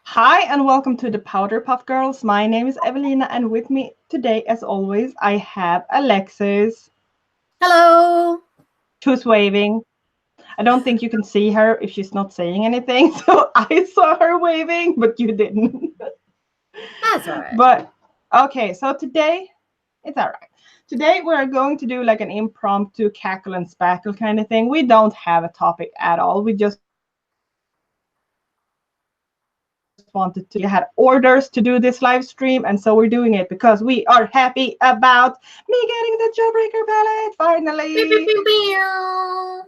Hi and welcome to the Powder Puff Girls. My name is Evelina and with me today, as always, I have Alexis. Hello. Who's waving. I don't think you can see her if she's not saying anything. So I saw her waving, but you didn't. That's all right. But okay, so today, it's all right. Today we're going to do like an impromptu cackle and spackle kind of thing. We don't have a topic at all. We just wanted to had orders to do this live stream, and so we're doing it because we are happy about me getting the Jawbreaker palette Pew, pew, finally. pew, pew.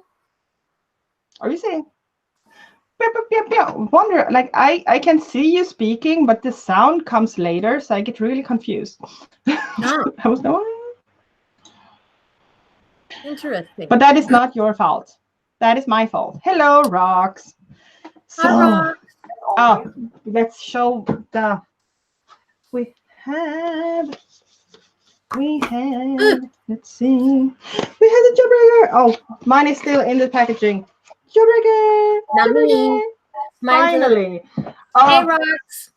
Are you saying? Pew, pew, pew, pew. Wonder, like I can see you speaking, but the sound comes later, so I get really confused. Oh, I was no. interesting. But that is not your fault. That is my fault. Hello, rocks. Hi, So, Rock. oh, let's show the. We have. Let's see. We have the Jawbreaker. Oh, mine is still in the packaging. Jawbreaker. Not me. Jawbreaker. Mine's in Finally. Hey, Rocks.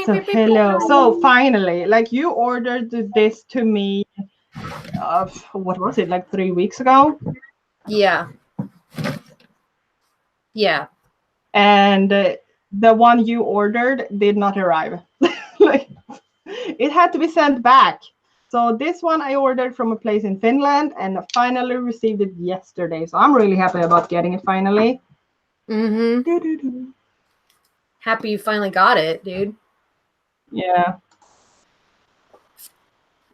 So hello. So finally, like you ordered this to me. What was it? Like 3 weeks ago. Yeah. Yeah. And the one you ordered did not arrive. Like it had to be sent back. So this one I ordered from a place in Finland and finally received it yesterday. So I'm really happy about getting it finally. Mm-hmm. Happy you finally got it, dude. Yeah.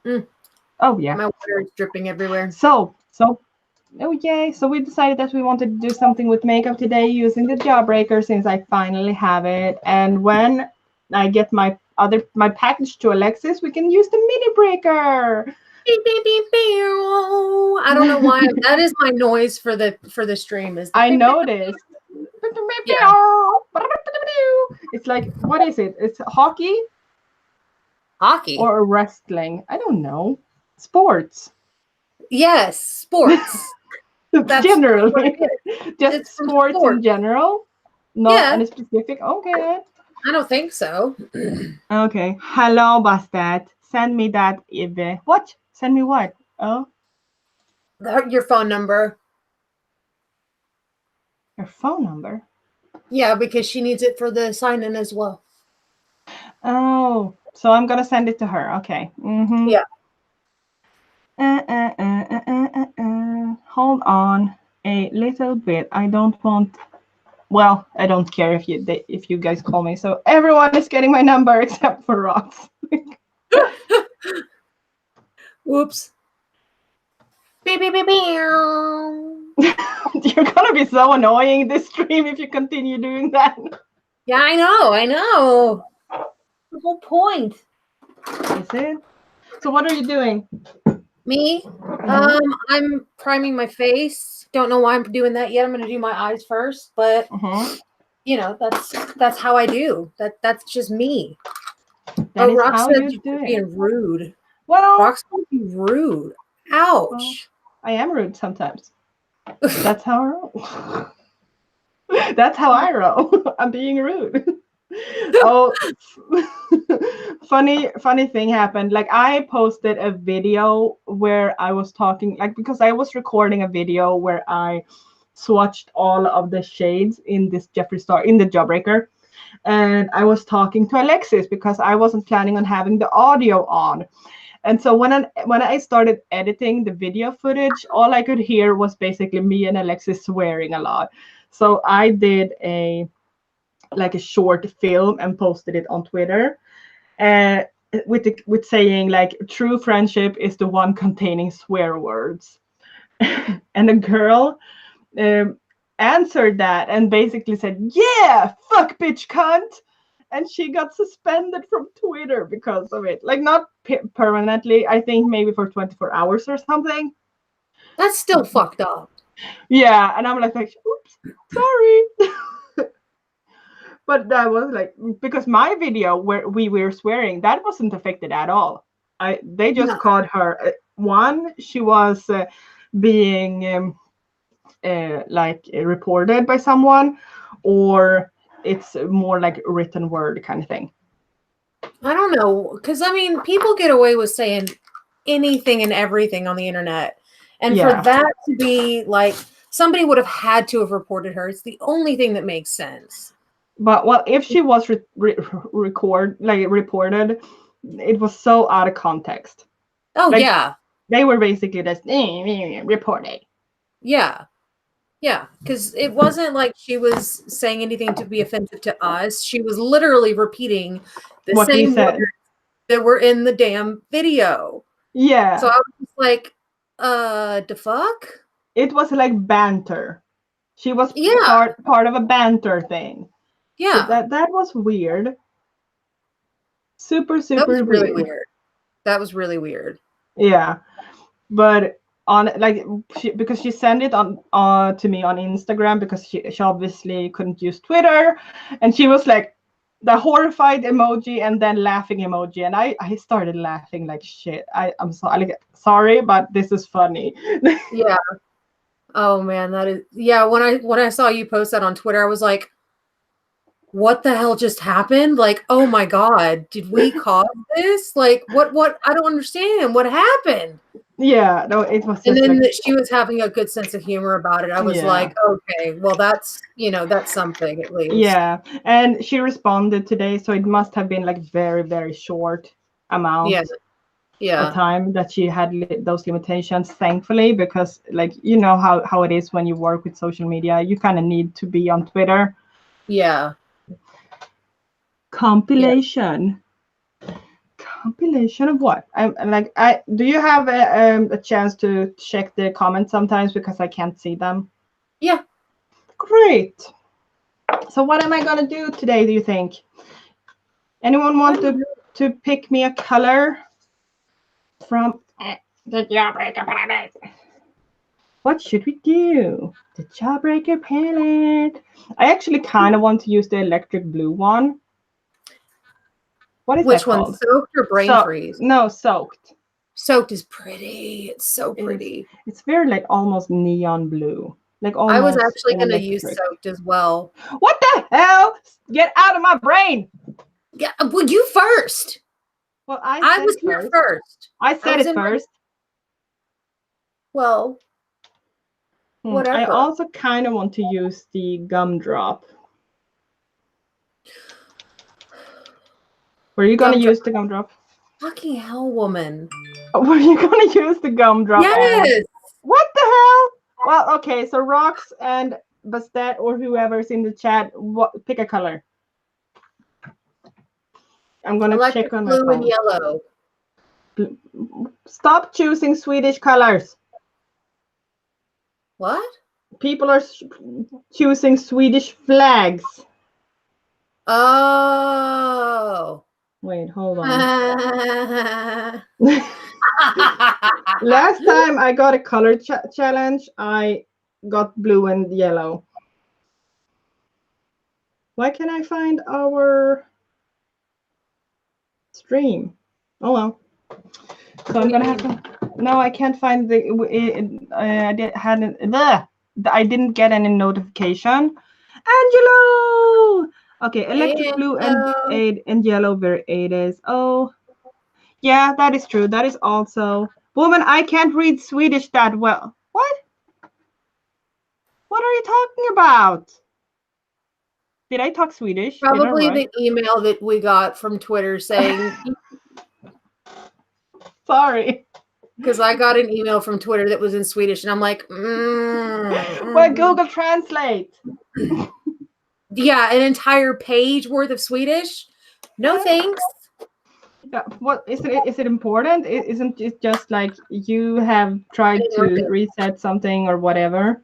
Mm. Oh yeah. My water is dripping everywhere. So oh yay. So we decided that we wanted to do something with makeup today using the Jawbreaker since I finally have it. And when I get my package to Alexis, we can use the mini breaker. Beep, beep, beep, beep. I don't know why that is my noise for the stream. Is the I beep, beep, noticed. Yeah. It's like, what is it? It's hockey Hockey. or wrestling? I don't know. Sports. Yes, sports. That's Generally. Just It's from sports in sports. general? Not Yeah. any specific? Okay. I don't think so. Okay. Hello, Bastet. Send me that. What? Send me what? Oh, Your phone number. your phone number. Yeah, because she needs it for the sign in as well. Oh, so I'm gonna send it to her. Okay. Mm-hmm. Yeah. Hold on a little bit. I don't want. Well, I don't care if you guys call me. So everyone is getting my number except for Rox. Whoops. Beep, beep, beep, beep. You're gonna be so annoying this stream if you continue doing that. Yeah, I know. The whole point. Is it? So what are you doing? Me? I'm priming my face. Don't know why I'm doing that yet. I'm gonna do my eyes first, but you know, that's how I do. That's just me. That is Rox how said you do you're it. being rude. Well, Rox would be rude. Ouch. Well, I am rude sometimes. That's how I roll. That's how I roll. I'm being rude. Oh, funny thing happened. Like I posted a video where I was talking, like because I was recording a video where I swatched all of the shades in this Jeffree Star in the Jawbreaker, and I was talking to Alexis because I wasn't planning on having the audio on. And so when I started editing the video footage, all I could hear was basically me and Alexis swearing a lot. So I did a short film and posted it on Twitter, with saying like true friendship is the one containing swear words. And a girl answered that and basically said, "Yeah, fuck bitch cunt." And she got suspended from Twitter because of it. Like not permanently, I think maybe for 24 hours or something. That's still fucked up. Yeah, and I'm like oops, sorry. But that was like because my video where we were swearing that wasn't affected at all. They just called her one. She was being like reported by someone, or it's more like written word kind of thing. I don't know, because I mean, people get away with saying anything and everything on the internet, and for that to be like somebody would have had to have reported her. It's the only thing that makes sense. But well, if she was reported, it was so out of context. Oh like, yeah, they were basically just reporting. Yeah, yeah, because it wasn't like she was saying anything to be offensive to us. She was literally repeating the what same words that were in the damn video. Yeah. So I was just like, the fuck? It was like banter. She was part of a banter thing. Yeah. So that was weird. Super that was really weird. That was really weird. Yeah. But on like because she sent it on to me on Instagram, because she obviously couldn't use Twitter, and she was like the horrified emoji and then laughing emoji, and I started laughing like shit. I'm sorry, but this is funny. Yeah. Oh man, that is when I saw you post that on Twitter, I was like, what the hell just happened? Like, oh my god, did we cause this? Like, what I don't understand. What happened? Yeah, no, it was. And then she was having a good sense of humor about it. I was like, okay, well, that's that's something at least. Yeah, and she responded today, so it must have been like very, very short amount of time that she had those limitations. Thankfully, because like how it is when you work with social media, you kind of need to be on Twitter. Yeah. Compilation. Compilation of what? Do you have a chance to check the comments sometimes, because I can't see them? Yeah. Great. So what am I gonna do today, do you think? Anyone want to pick me a color from the Jawbreaker palette? What should we do? The Jawbreaker palette. I actually kind of want to use the electric blue one. What is Which that called? One, soaked or brain freeze? No, soaked. Soaked is pretty. It's so pretty. It's very like almost neon blue. Like almost. I was actually going to use soaked as well. What the hell? Get out of my brain! Yeah, well, you first. Well, I was here first. I said it first. Well, whatever. I also kind of want to use the gumdrop. Were you going to use the gumdrop? Fucking hell, woman. Were you going to use the gumdrop? Yes. What the hell? Well, okay, so Rox and Bastet or whoever's in the chat, pick a color. I'm going to check on my phone. Blue and yellow. Stop choosing Swedish colors. What? People are choosing Swedish flags. Oh. Wait, hold on. Last time I got a color challenge, I got blue and yellow. Why can't I find our stream? Oh well. So I'm gonna have to. No, I can't find the. I didn't get any notification. Angelo. Okay, electric blue and yellow where 8 is. Oh, yeah, that is true. That is also. Woman, I can't read Swedish that well. What? What are you talking about? Did I talk Swedish? Probably the email that we got from Twitter saying. Sorry. Because I got an email from Twitter that was in Swedish, and I'm like, Well, Google Translate. Yeah, an entire page worth of Swedish? No thanks. Yeah, what is it? Is it important? Isn't it just like you have tried to reset something or whatever?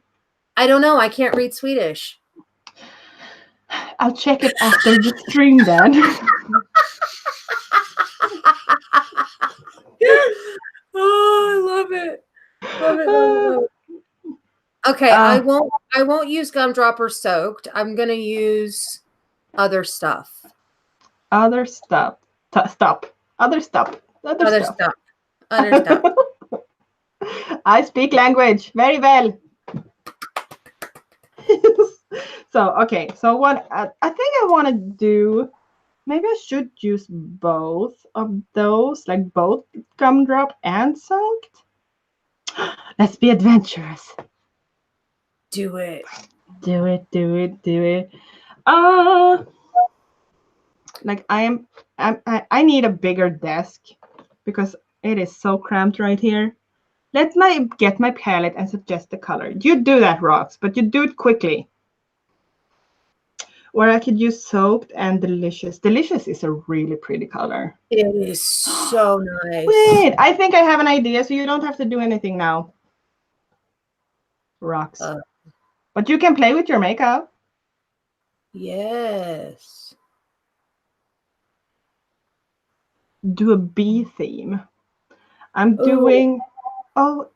I don't know. I can't read Swedish. I'll check it after the stream then. Oh, I love it. Love it, love it. Okay, I won't use gumdrop or soaked. I'm gonna use other stuff. Other stuff. Other stuff. I speak language very well. So okay, so what I think I want to do. Maybe I should use both of those, like both gumdrop and soaked. Let's be adventurous. Do it. Do it, do it, do it. Uh like I need a bigger desk because it is so cramped right here. Let me get my palette and suggest the color. You do that, Rox, but you do it quickly. Or I could use soaked and delicious. Delicious is a really pretty color. It is so nice. Wait, I think I have an idea, so you don't have to do anything now. Rox. But you can play with your makeup. Yes. Do a bee theme. I'm doing. Oh,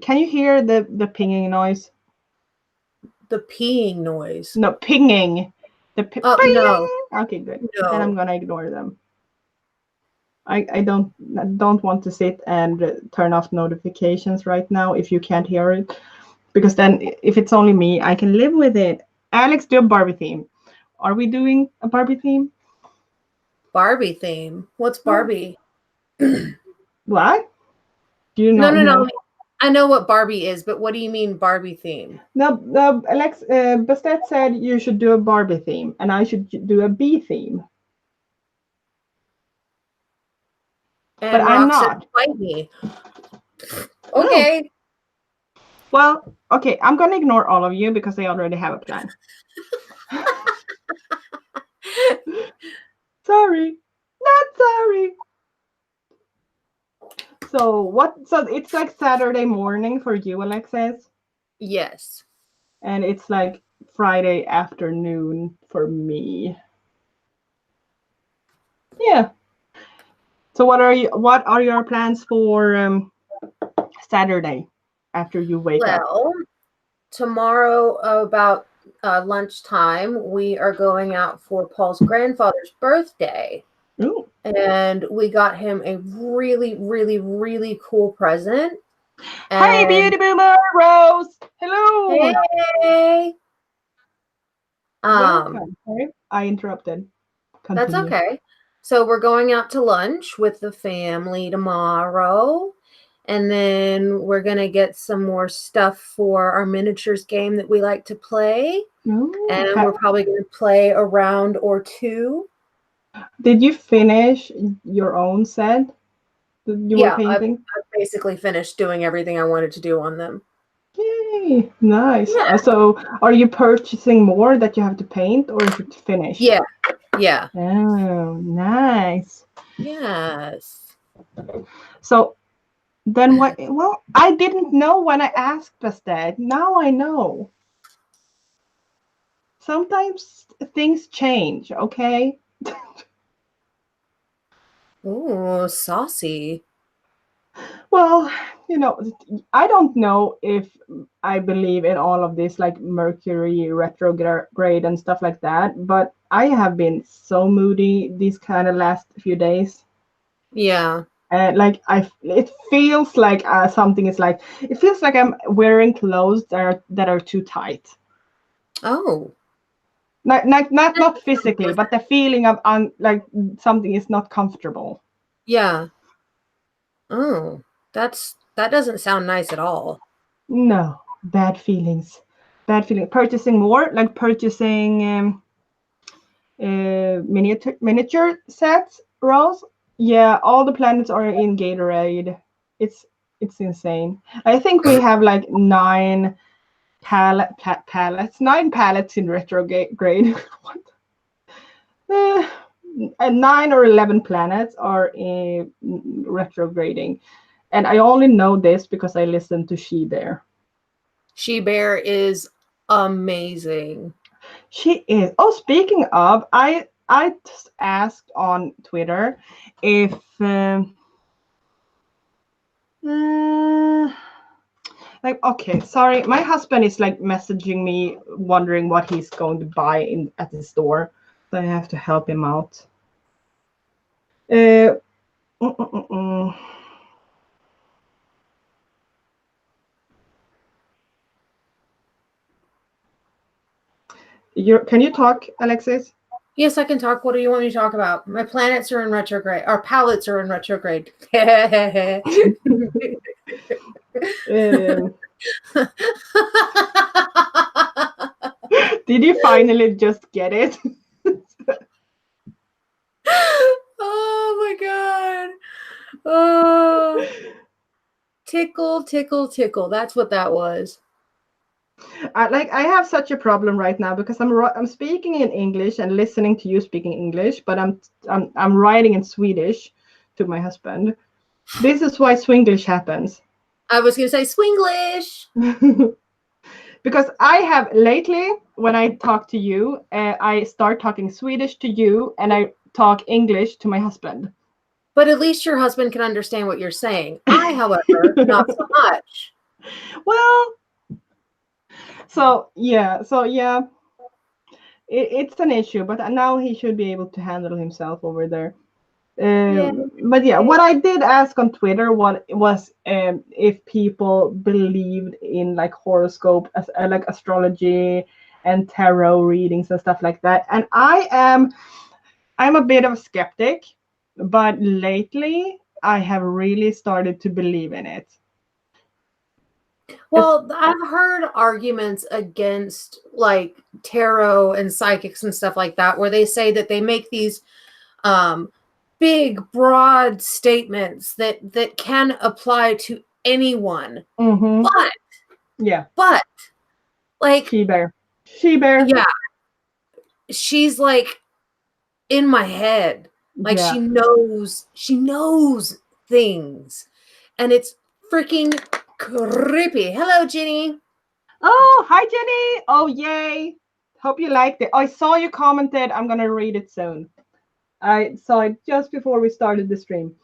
can you hear the pinging noise? The peeing noise. No, pinging. The no. Okay, good. No. Then I'm gonna ignore them. I don't want to sit and turn off notifications right now if you can't hear it, because then if it's only me, I can live with it. Alex, do a Barbie theme. Are we doing a Barbie theme? Barbie theme. What's Barbie? What? Do you know? No. I know what Barbie is, but what do you mean Barbie theme? No, Alex, Bastet said you should do a Barbie theme, and I should do a bee theme. And but I'm not. Fight me. Okay. Oh. Well, okay, I'm gonna ignore all of you because I already have a plan. Sorry, not sorry. So what? So it's like Saturday morning for you, Alexis? Yes. And it's like Friday afternoon for me. Yeah. So what are your plans for Saturday after you wake up? Well, tomorrow about lunchtime, we are going out for Paul's grandfather's birthday. Ooh. And we got him a really, really, really cool present. Hi, beauty boomer, Rose. Hello. Hey. Welcome. Sorry, I interrupted. Continue. That's okay. So we're going out to lunch with the family tomorrow. And then we're going to get some more stuff for our miniatures game that we like to play. Ooh, and we're probably going to play a round or two. Did you finish your own set that you were painting? I've basically finished doing everything I wanted to do on them. Yay, nice. Yeah. So are you purchasing more that you have to paint, or is it finished? Yeah. Yeah. Oh, nice. Yes. So then what? Well, I didn't know when I asked Bastet. Now I know. Sometimes things change, okay? Ooh, saucy. Well, I don't know if I believe in all of this, like Mercury retrograde and stuff like that, but I have been so moody these kind of last few days. Yeah. It feels like it feels like I'm wearing clothes that are too tight. Oh. Not physically, but the feeling of like something is not comfortable. Yeah. Oh, that doesn't sound nice at all. No, bad feelings. Purchasing more, like purchasing miniature sets, Rose. Yeah, all the planets are in Gatorade. It's insane. I think we have like 9 pallets, 9 pallets in retrograde. What? And 9 or 11 planets are in retrograding, and I only know this because I listened to She Bear. She Bear is amazing. She is. Oh, speaking of, I just asked on Twitter if like, okay, sorry, my husband is like messaging me wondering what he's going to buy at the store, so I have to help him out. Can you talk, Alexis? Yes, I can talk. What do you want me to talk about? My planets are in retrograde. Our palettes are in retrograde. Did you finally just get it? Oh my god. Oh. Tickle, tickle, tickle. That's what that was. I have such a problem right now because I'm speaking in English and listening to you speaking English, but I'm writing in Swedish to my husband. This is why Swinglish happens. I was gonna say Swinglish. Because I have lately, when I talk to you, I start talking Swedish to you, and I talk English to my husband. But at least your husband can understand what you're saying. I, however, not so much. Well, so yeah, it's an issue, but now he should be able to handle himself over there. But yeah, what I did ask on Twitter was if people believed in like horoscope, like astrology and tarot readings and stuff like that. And I'm a bit of a skeptic, but lately I have really started to believe in it. Well, I've heard arguments against like tarot and psychics and stuff like that, where they say that they make these big, broad statements that can apply to anyone. Mm-hmm. But like she bear, yeah, she's like in my head, like she knows things, and it's freaking creepy. Hello, Jenny. Oh, hi, Jenny. Oh, yay. Hope you liked it. I saw you commented. I'm going to read it soon. I saw it just before we started the stream.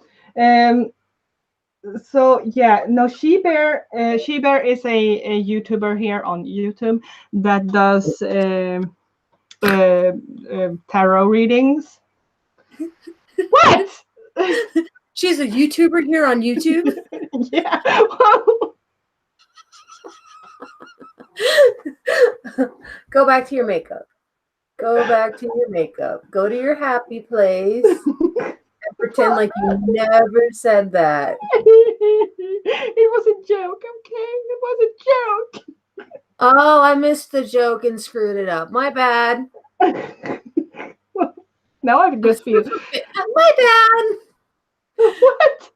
So, yeah, no, She Bear is a YouTuber here on YouTube that does tarot readings. What? She's a YouTuber here on YouTube? Yeah. Go back to your makeup. Go back to your makeup. Go to your happy place and pretend like you never said that. It was a joke, okay? It was a joke. Oh, I missed the joke and screwed it up. My bad. Now I just feel. My bad. What?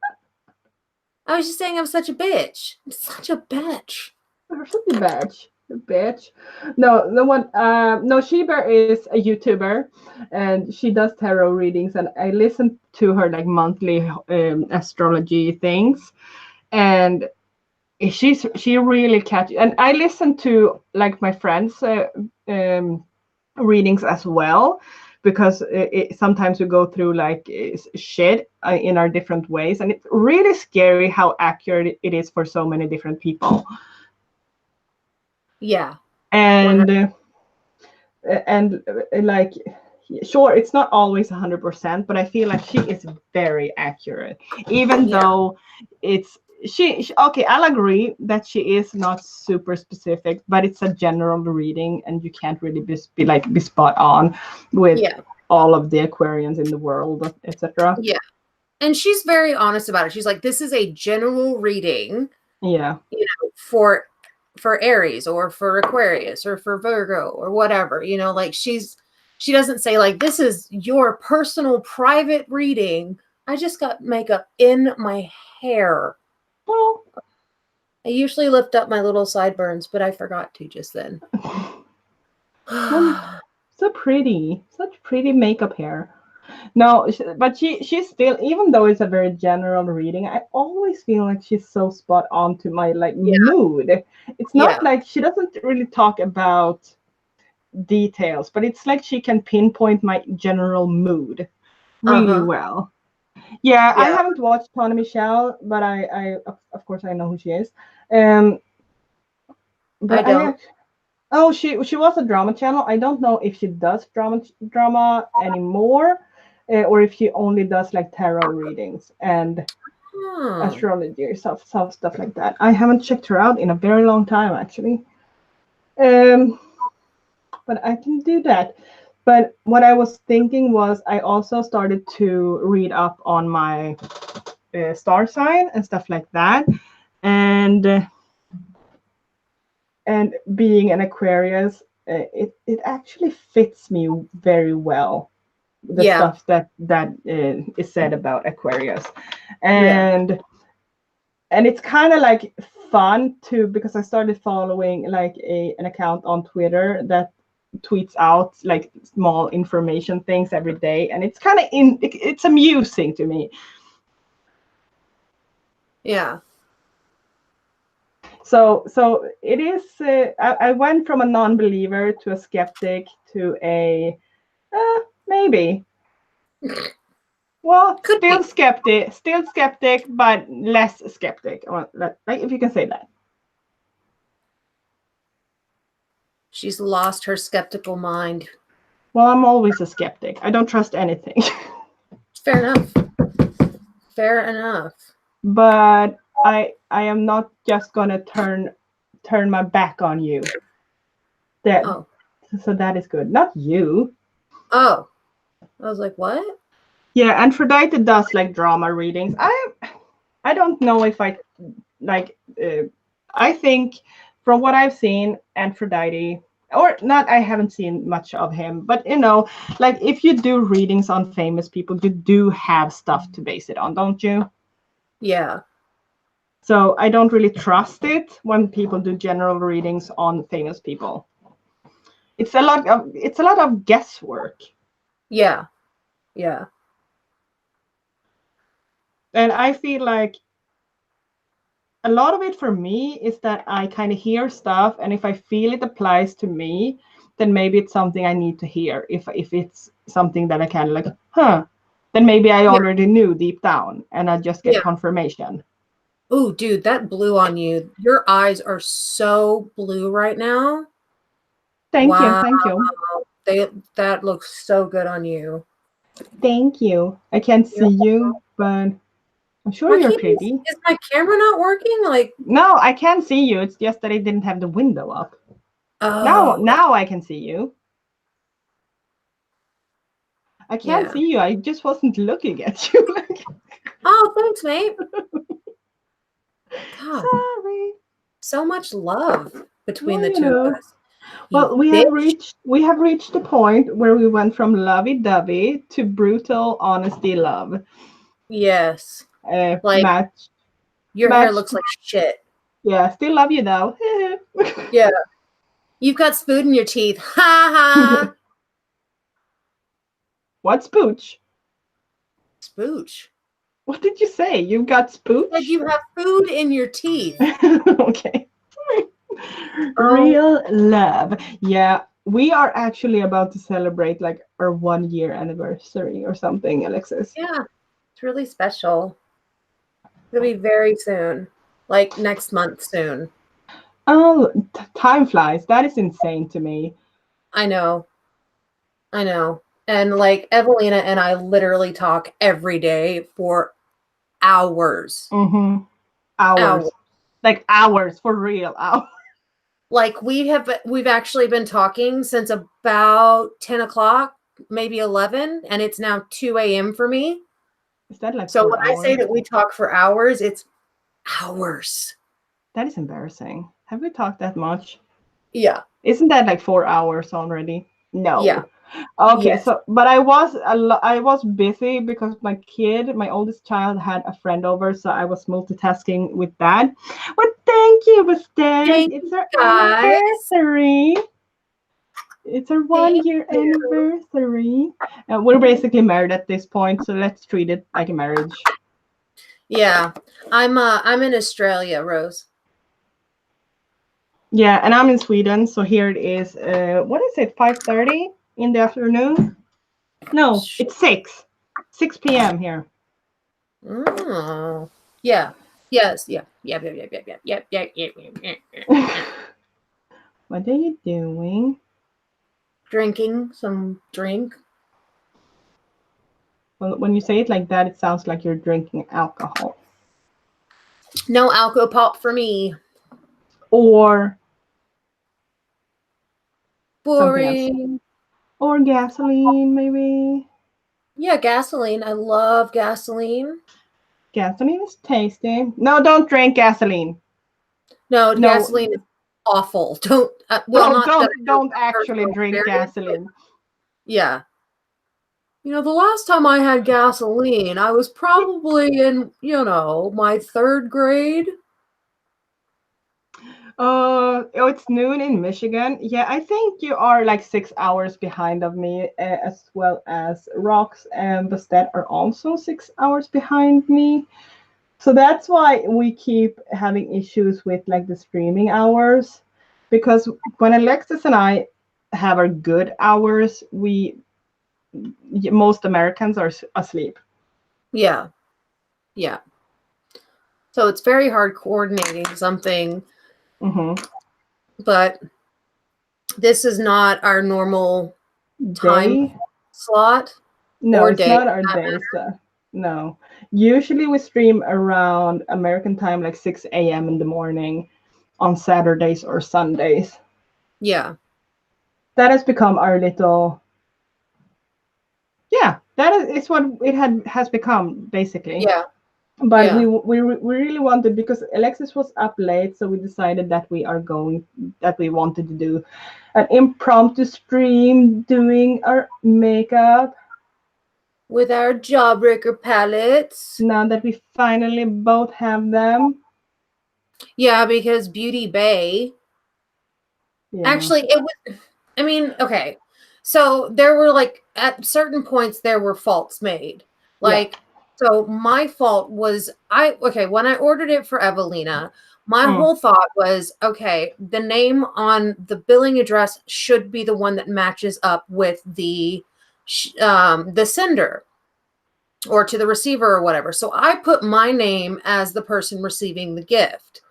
I was just saying I'm such a bitch. I'm such a bitch. You're such a bitch. Bitch. No, She Bear is a YouTuber and she does tarot readings, and I listen to her like monthly astrology things, and she really catches. And I listen to like my friends readings as well, because sometimes we go through like shit in our different ways, and it's really scary how accurate it is for so many different people. Yeah. And like, sure, it's not always 100%, but I feel like she is very accurate, even though it's she okay, I'll agree that she is not super specific, but it's a general reading and you can't really be spot on with all of the Aquarians in the world, etc. Yeah. And she's very honest about it. She's like, this is a general reading. Yeah. You know, for Aries or for Aquarius or for Virgo or whatever, you know, like she doesn't say like, this is your personal private reading. I just got makeup in my hair. Well, I usually lift up my little sideburns, but I forgot to just then. So pretty, such pretty makeup hair. No, but she's still, even though it's a very general reading, I always feel like she's so spot on to my like mood. It's not like she doesn't really talk about details, but it's like she can pinpoint my general mood really well. Yeah, I haven't watched Tony Michelle, but I of course I know who she is. But I don't. Oh, she was a drama channel. I don't know if she does drama anymore, or if she only does like tarot readings and astrology or stuff like that. I haven't checked her out in a very long time, actually. But but I can do that. But what I was thinking was I also started to read up on my star sign and stuff like that, and being an Aquarius, it actually fits me very well. The Yeah. stuff that is said about Aquarius, Yeah. and it's kind of like fun too, because I started following like an account on Twitter that tweets out like small information things every day, and it's kind of it's amusing to me. Yeah. So it is. I went from a non-believer to a skeptic to a maybe. Well, Could be. still skeptic, but less skeptic. Like if you can say that. She's lost her skeptical mind. Well, I'm always a skeptic. I don't trust anything. Fair enough. Fair enough. But I am not just gonna turn my back on you. That Oh. So that is good. Not you. Oh. I was like, what? Yeah, Aphrodite does like drama readings. I don't know if I like. I think from what I've seen, Aphrodite, or not, I haven't seen much of him, but like if you do readings on famous people, you do have stuff to base it on, don't you? Yeah. So I don't really trust it when people do general readings on famous people. It's a lot of guesswork. Yeah. Yeah. And I feel like a lot of it for me is that I kind of hear stuff, and if I feel it applies to me, then maybe it's something I need to hear. If it's something that I kind of like, then maybe I already knew deep down, and I just get confirmation. Oh, dude, that blue on you. Your eyes are so blue right now. Thank you, Wow. thank you, That looks so good on you. thank you. I can't see you, but I'm sure Why you're can't you? pretty. Is my camera not working? Like, No, I can see you. It's just that it didn't have the window up. oh, Now I can see you. I can't yeah. see you. I just wasn't looking at you. Oh, thanks, mate. God, Sorry. so much love between Well, the two of us. Well, You bitch. we have reached the point where we went from lovey-dovey to brutal honesty love. Yes. Like, Match. your hair looks like shit. Yeah, still love you though. Yeah. You've got spoon in your teeth. Ha ha. What's pooch? Spooch. What did you say? You got spooch? Like you have food in your teeth. Okay. Real love. Yeah, we are actually about to celebrate like our 1 year anniversary or something, Alexis. Yeah. It's really special. It'll be very soon. Like next month soon. Oh, time flies. That is insane to me. I know. I know. And like Evelina and I literally talk every day for hours. Mm-hmm. Hours. Like hours, for real. Hours. Like we've actually been talking since about 10 o'clock, maybe 11, and it's now 2 a.m. for me. Is that like So 4 when I hours? say that we talk for hours, it's hours. That is embarrassing. Have we talked that much? Yeah. Isn't that like 4 hours already? No. Yeah. Okay, Yes. so but I was busy because my oldest child, had a friend over, so I was multitasking with that. Well, thank you, Mustang. It's our anniversary. It's our 1 year anniversary. We're basically married at this point, so let's treat it like a marriage. Yeah. I'm in Australia, Rose. Yeah, and I'm in Sweden, so here it is. What is it? 5:30 in the afternoon? No, it's 6 p.m. here. Oh. Yeah. Yes. Yeah. Yep. What are you doing? Drinking some drink. Well, when you say it like that, it sounds like you're drinking alcohol. No alcohol pop for me. Or Something else. boring. Or gasoline, maybe. Yeah, gasoline. I love gasoline. Gasoline is tasty. No, don't drink gasoline. No, No, gasoline is awful. Don't. Well, don't not that don't I know don't from actually personal drink experience, but gasoline. yeah. The last time I had gasoline, I was probably in, my third grade. Oh, it's noon in Michigan. Yeah, I think you are like 6 hours behind of me, as well as Rox and Bastet are also 6 hours behind me. So that's why we keep having issues with like the streaming hours, because when Alexis and I have our good hours, most Americans are asleep. Yeah. Yeah. So it's very hard coordinating something, Mm-hmm. but this is not our normal time Day? slot No, or it's day. not our day. So no. Usually we stream around American time, like 6 a.m. in the morning on Saturdays or Sundays. Yeah. That has become our little, yeah, that is it's what it has become basically. Yeah. But Yeah. we really wanted, because Alexis was up late, so we decided that we wanted to do an impromptu stream doing our makeup. With our Jawbreaker palettes. Now that we finally both have them. Yeah, because Beauty Bay. Yeah. Actually, it was, okay. So there were like, at certain points, there were faults made. Yeah. Like, so my fault was, when I ordered it for Evelina, my Mm. whole thought was, okay, the name on the billing address should be the one that matches up with the sender or to the receiver or whatever. So I put my name as the person receiving the gift.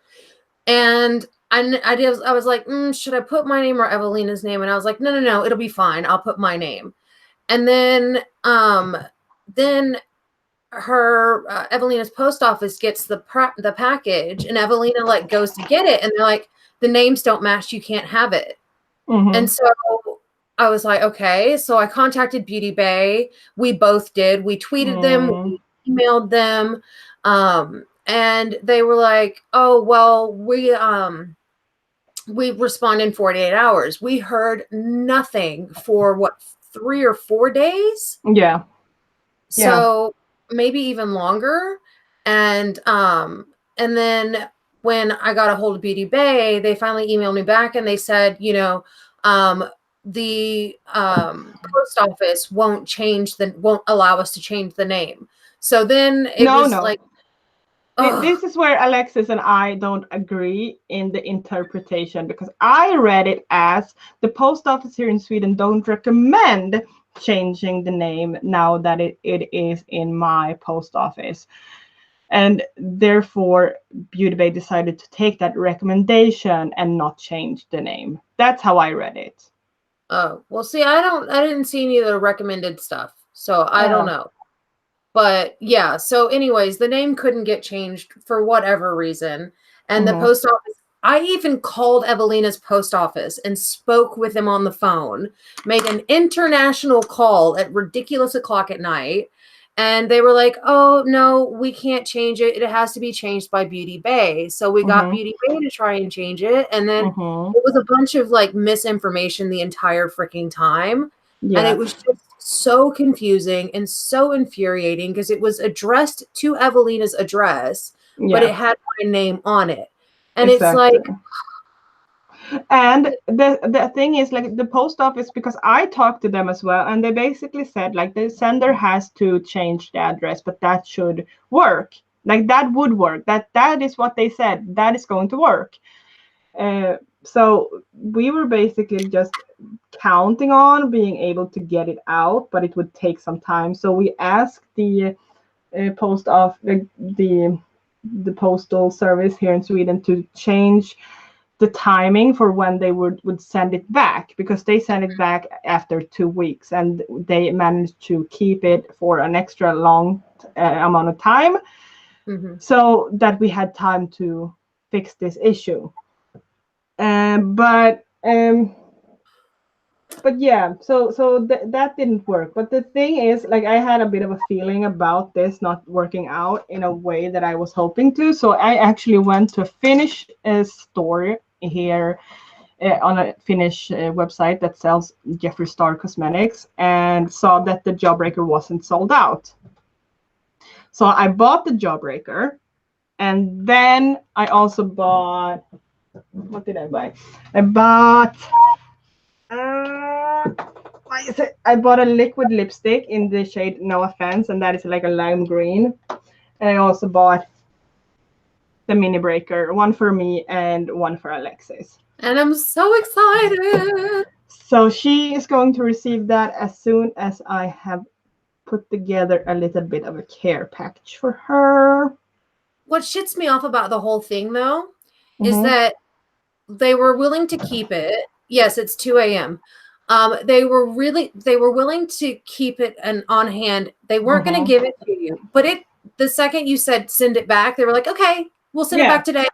And I was like, should I put my name or Evelina's name? And I was like, no, it'll be fine. I'll put my name. And then her Evelina's post office gets the package, and Evelina like goes to get it, and they're like, the names don't match. You can't have it. Mm-hmm. And so I was like, okay. So I contacted Beauty Bay. We both did. We tweeted them. We emailed them. And they were like, oh, well, we respond in 48 hours. We heard nothing for 3 or 4 days. Yeah. So maybe even longer. And then when I got a hold of Beauty Bay, they finally emailed me back and they said, the post office won't allow us to change the name. So then it was like, this is where Alexis and I don't agree in the interpretation, because I read it as the post office here in Sweden don't recommend changing the name now that it is in my post office. And therefore, Beauty Bay decided to take that recommendation and not change the name. That's how I read it. Oh, well, see, I didn't see any of the recommended stuff, so I don't know. But yeah, so anyways, the name couldn't get changed for whatever reason. And the post office, I even called Evelina's post office and spoke with them on the phone, made an international call at ridiculous o'clock at night. And they were like, oh, no, we can't change it. It has to be changed by Beauty Bay. So we got Beauty Bay to try and change it. And then it was a bunch of like misinformation the entire freaking time. Yeah. And it was just so confusing and so infuriating because it was addressed to Evelina's address, but it had my name on it. And it's like, and the thing is, like, the post office, because I talked to them as well, and they basically said like the sender has to change the address, but that should work. Like that would work. That is what they said. That is going to work. So we were basically just counting on being able to get it out, but it would take some time. So we asked the the postal service here in Sweden to change the timing for when they would send it back, because they sent it back after 2 weeks, and they managed to keep it for an extra long amount of time, so that we had time to fix this issue. But but yeah, that didn't work. But the thing is, like, I had a bit of a feeling about this not working out in a way that I was hoping to. So I actually went to a Finnish store here on a Finnish website that sells Jeffree Star cosmetics, and saw that the Jawbreaker wasn't sold out. So I bought the Jawbreaker, and then I also bought, what did I buy? I bought why is it? I bought a liquid lipstick in the shade No Offense, and that is like a lime green. And I also bought the mini breaker, one for me and one for Alexis. And I'm so excited. So she is going to receive that as soon as I have put together a little bit of a care package for her. What shits me off about the whole thing, though, is Mm-hmm. that they were willing to keep it. Yes, it's 2 a.m. They were willing to keep it and on hand. They weren't going to Mm-hmm. give it to you, but the second you said send it back, they were like, okay, we'll send it Yeah. back today.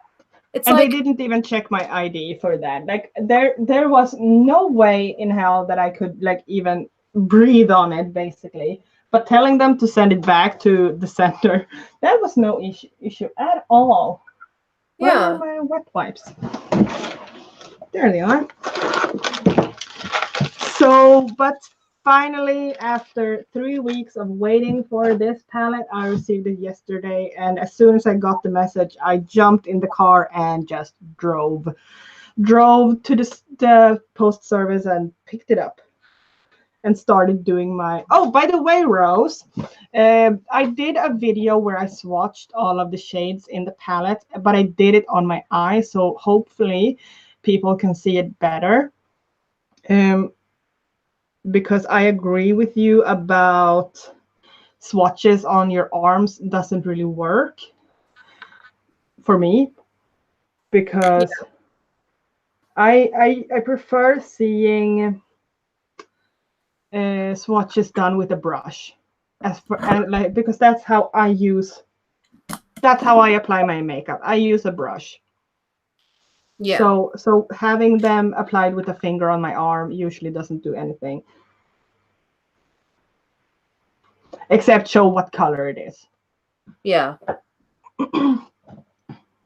It's And they like, didn't even check my ID for that. Like there was no way in hell that I could like even breathe on it, basically. But telling them to send it back to the center, that was no issue at all. Where are yeah, my wet wipes? There they are. So, but finally, after 3 weeks of waiting for this palette, I received it yesterday. And as soon as I got the message, I jumped in the car and just drove to the post service and picked it up and started doing my. Oh, by the way, Rose, I did a video where I swatched all of the shades in the palette, but I did it on my eye, so hopefully people can see it better. Um, because I agree with you about swatches on your arms doesn't really work for me, yeah, because I prefer seeing swatches done with a brush, as for and like, because that's how I apply my makeup. I use a brush. yeah, So having them applied with a finger on my arm usually doesn't do anything except show what color it is. yeah.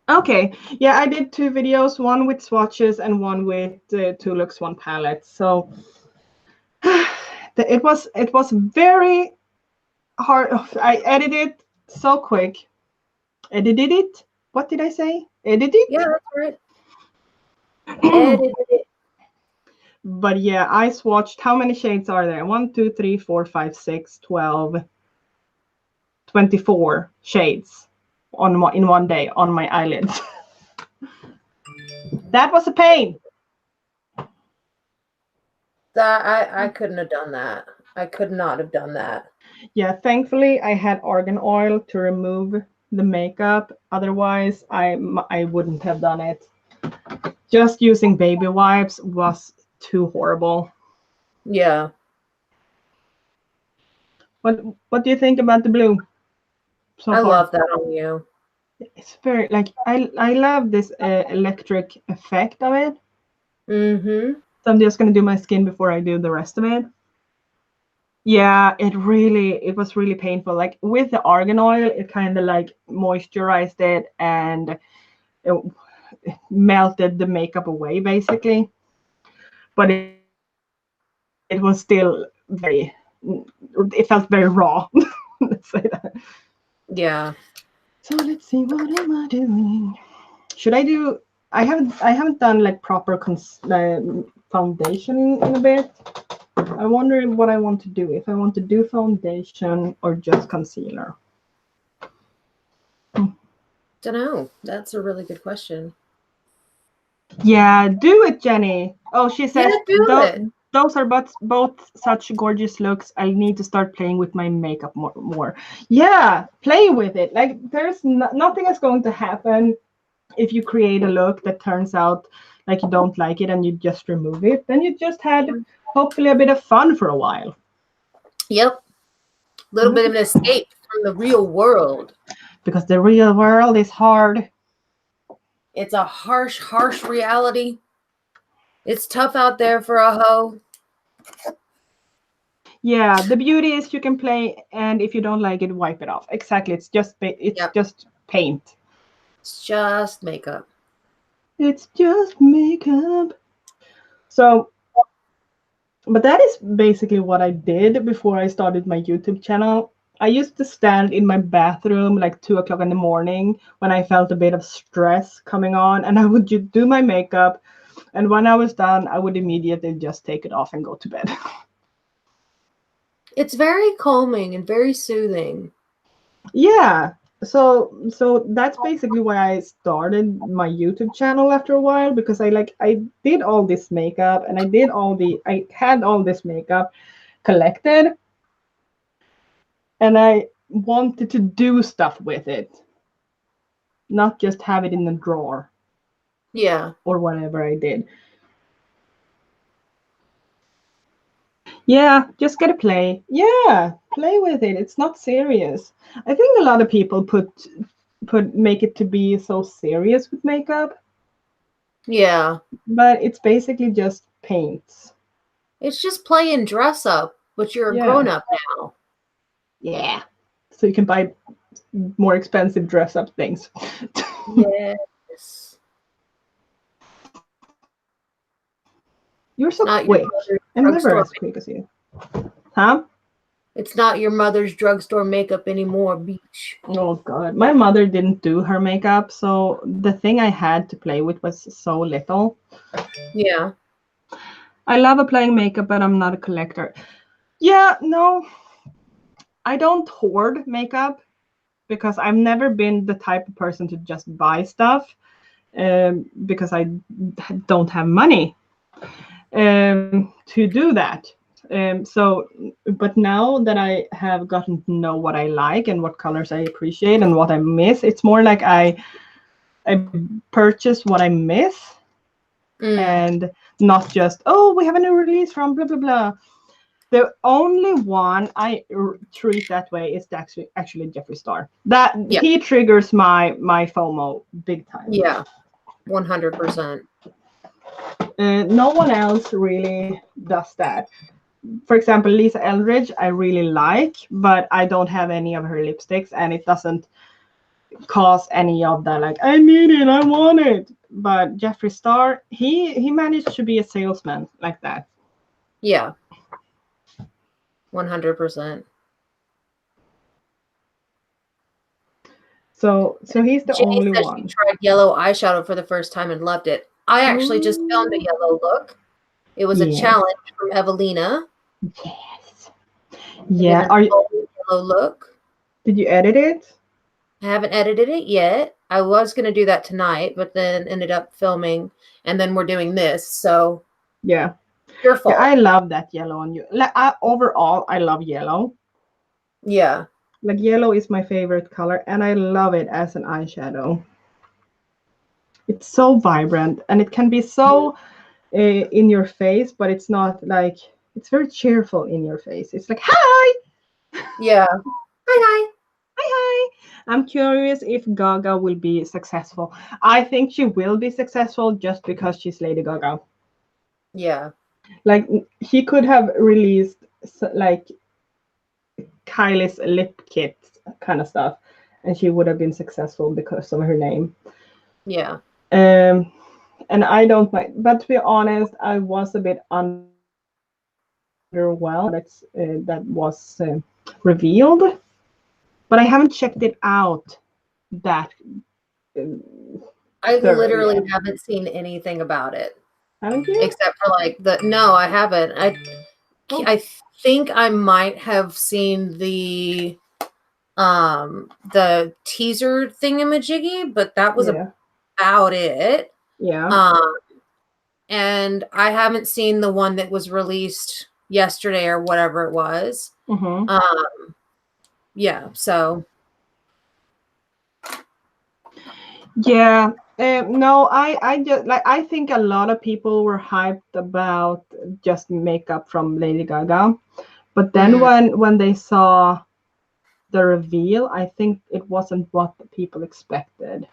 Okay, yeah, I did 2 videos, one with swatches and one with two looks, one palette. So it was very hard. I edited so quick. Edited it. What did I say? Edited. Yeah, that's right. Edited it. But yeah, I swatched. How many shades are there? 1, 2, 3, 4, 5, 6, 12, 24 shades in one day on my eyelids. That was a pain. That I couldn't have done that. I could not have done that. Yeah, thankfully I had argan oil to remove the makeup. Otherwise, I wouldn't have done it. Just using baby wipes was too horrible. Yeah. What do you think about the blue so I far? love that on you. It's very like I love this electric effect of it. Mm-hmm. So I'm just gonna do my skin before I do the rest of it. Yeah, it was really painful. Like with the argan oil, it kind of like moisturized it and it melted the makeup away basically. But it was still it felt very raw. Let's say that. Yeah. So let's see, what am I doing? Should I do? I haven't done like proper foundation in a bit. I wonder what I want to do. If I want to do foundation or just concealer. Don't know. That's a really good question. Yeah, do it, Jenny. Oh, she Yeah, says do it. those are both such gorgeous looks. I need to start playing with my makeup more. Yeah, play with it. Like there's nothing is going to happen if you create a look that turns out like you don't like it and you just remove it. Then you just had hopefully a bit of fun for a while. Yep. A little bit of an escape from the real world. Because the real world is hard. It's a harsh, harsh reality. It's tough out there for a hoe. Yeah, the beauty is you can play, and if you don't like it, wipe it off. Exactly. It's Yep. just paint. It's just makeup. It's just makeup. So, but that is basically what I did before I started my YouTube channel. I used to stand in my bathroom like 2 o'clock in the morning when I felt a bit of stress coming on, and I would do my makeup. And when I was done, I would immediately just take it off and go to bed. It's very calming and very soothing. Yeah. So that's basically why I started my YouTube channel after a while, because I did all this makeup, and I had all this makeup collected, and I wanted to do stuff with it, not just have it in the drawer Yeah. or whatever I did. Yeah, just gotta play. Yeah, play with it. It's not serious. I think a lot of people make it to be so serious with makeup, Yeah. but it's basically just paints. It's just playing dress up, but you're a Yeah. grown up now. Yeah. So you can buy more expensive dress up things. Yes. You're so Not your quick. mother's I'm never drugstore. as quick as you. Huh? It's not your mother's drugstore makeup anymore, beach. Oh god. My mother didn't do her makeup, so the thing I had to play with was so little. Yeah. I love applying makeup, but I'm not a collector. Yeah, no. I don't hoard makeup because I've never been the type of person to just buy stuff, because I don't have money to do that. But now that I have gotten to know what I like and what colors I appreciate and what I miss, it's more like I purchase what I miss, and not just, oh, we have a new release from blah blah blah. The only one I treat that way is actually Jeffree Star. That Yeah. he triggers my FOMO big time. Yeah. 100%. No one else really does that. For example, Lisa Eldridge, I really like, but I don't have any of her lipsticks, and it doesn't cause any of that. Like, I need it, I want it. But Jeffree Star, he managed to be a salesman like that. Yeah. 100%. So he's the Jenny only said she one. tried yellow eyeshadow for the first time and loved it. I actually just filmed a Ooh. yellow look. It was a Yes. challenge from Evelina. Yes. I Yeah. did an old yellow look. Did you edit it? I haven't edited it yet. I was going to do that tonight, but then ended up filming, and then we're doing this. So Yeah. your fault. Yeah, I love that yellow on you. Like, overall, I love yellow. Yeah. Like, yellow is my favorite color, and I love it as an eyeshadow. It's so vibrant, and it can be so in your face, but it's not like, it's very cheerful in your face. It's like, hi, Yeah. Hi. hi. I'm curious if Gaga will be successful. I think she will be successful just because she's Lady Gaga. Yeah. Like, he could have released like Kylie's lip kit kind of stuff, and she would have been successful because of her name. Yeah. And I don't mind, but to be honest, I was a bit underwhelmed that was revealed, but I haven't checked it out that I thoroughly literally yet. haven't seen anything about it. Haven't you? Except for like no, I haven't. I think I might have seen the teaser thingamajiggy, but that was Yeah. about it. Yeah. And I haven't seen the one that was released yesterday or whatever it was. Mm-hmm. Yeah, so Yeah. No, I just like, I think a lot of people were hyped about just makeup from Lady Gaga, but then when they saw the reveal, I think it wasn't what the people expected.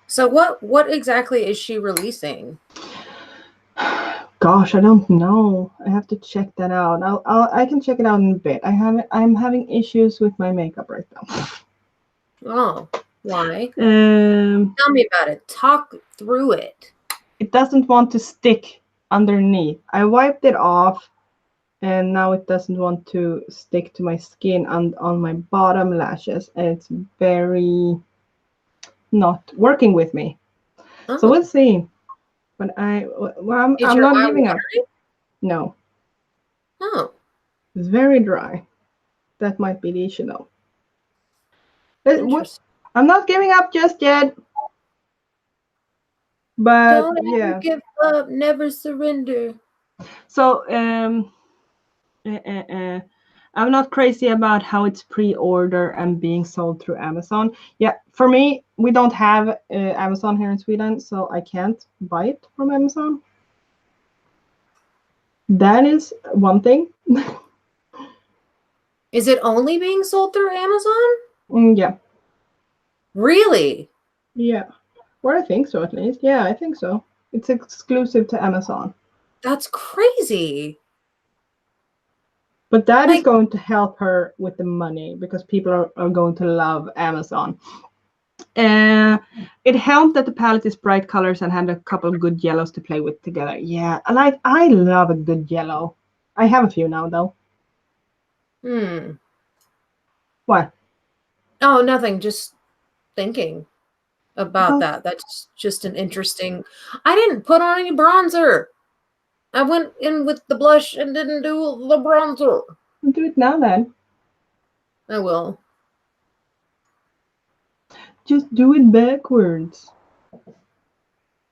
so what exactly is she releasing? Gosh, I don't know. I have to check that out. I can check it out in a bit. I'm having issues with my makeup right now. Oh, why? Um, Tell me about it. Talk through it. it doesn't want to stick underneath. I wiped it off, and now it doesn't want to stick to my skin on my bottom lashes, and it's very not working with me. So Oh, we'll see. But is I'm your not eye giving up. watering? No, Oh, it's very dry. That might be the issue though. interesting. I'm not giving up just yet. But Don't ever yeah. give up. Never surrender. So uh, uh, uh, I'm not crazy about how it's pre-order and being sold through Amazon. Yeah, for me, we don't have Amazon here in Sweden, so I can't buy it from Amazon. That is one thing. Is it only being sold through Amazon? Yeah. Really? Yeah. Or I think so, at least. Yeah, I think so. It's exclusive to Amazon. That's crazy. But that is Like, going to help her with the money because people are going to love Amazon. Uh, it helped that the palette is bright colors and had a couple of good yellows to play with together. Yeah, I love a good yellow. I have a few now though. hmm. What? Oh, nothing. Just thinking about Oh, that. That's just an interesting. I didn't put on any bronzer. I went in with the blush and didn't do the bronzer. do it now then. I will. Just do it backwards.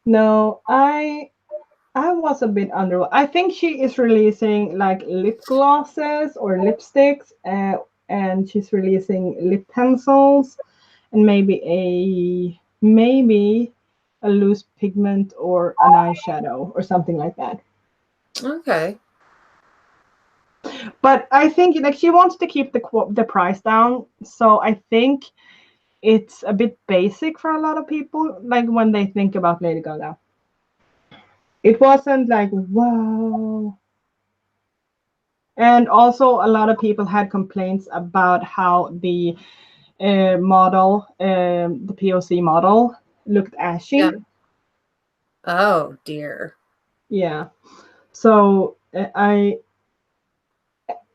No, I was a bit under. I think she is releasing like lip glosses or lipsticks, and she's releasing lip pencils, and maybe a loose pigment or an eyeshadow or something like that. Okay. But I think like she wants to keep the price down, so I think it's a bit basic for a lot of people. Like when they think about Lady Gaga, it wasn't like wow. And also, a lot of people had complaints about how the the POC model, looked Yeah. ashy. Oh dear. Yeah. So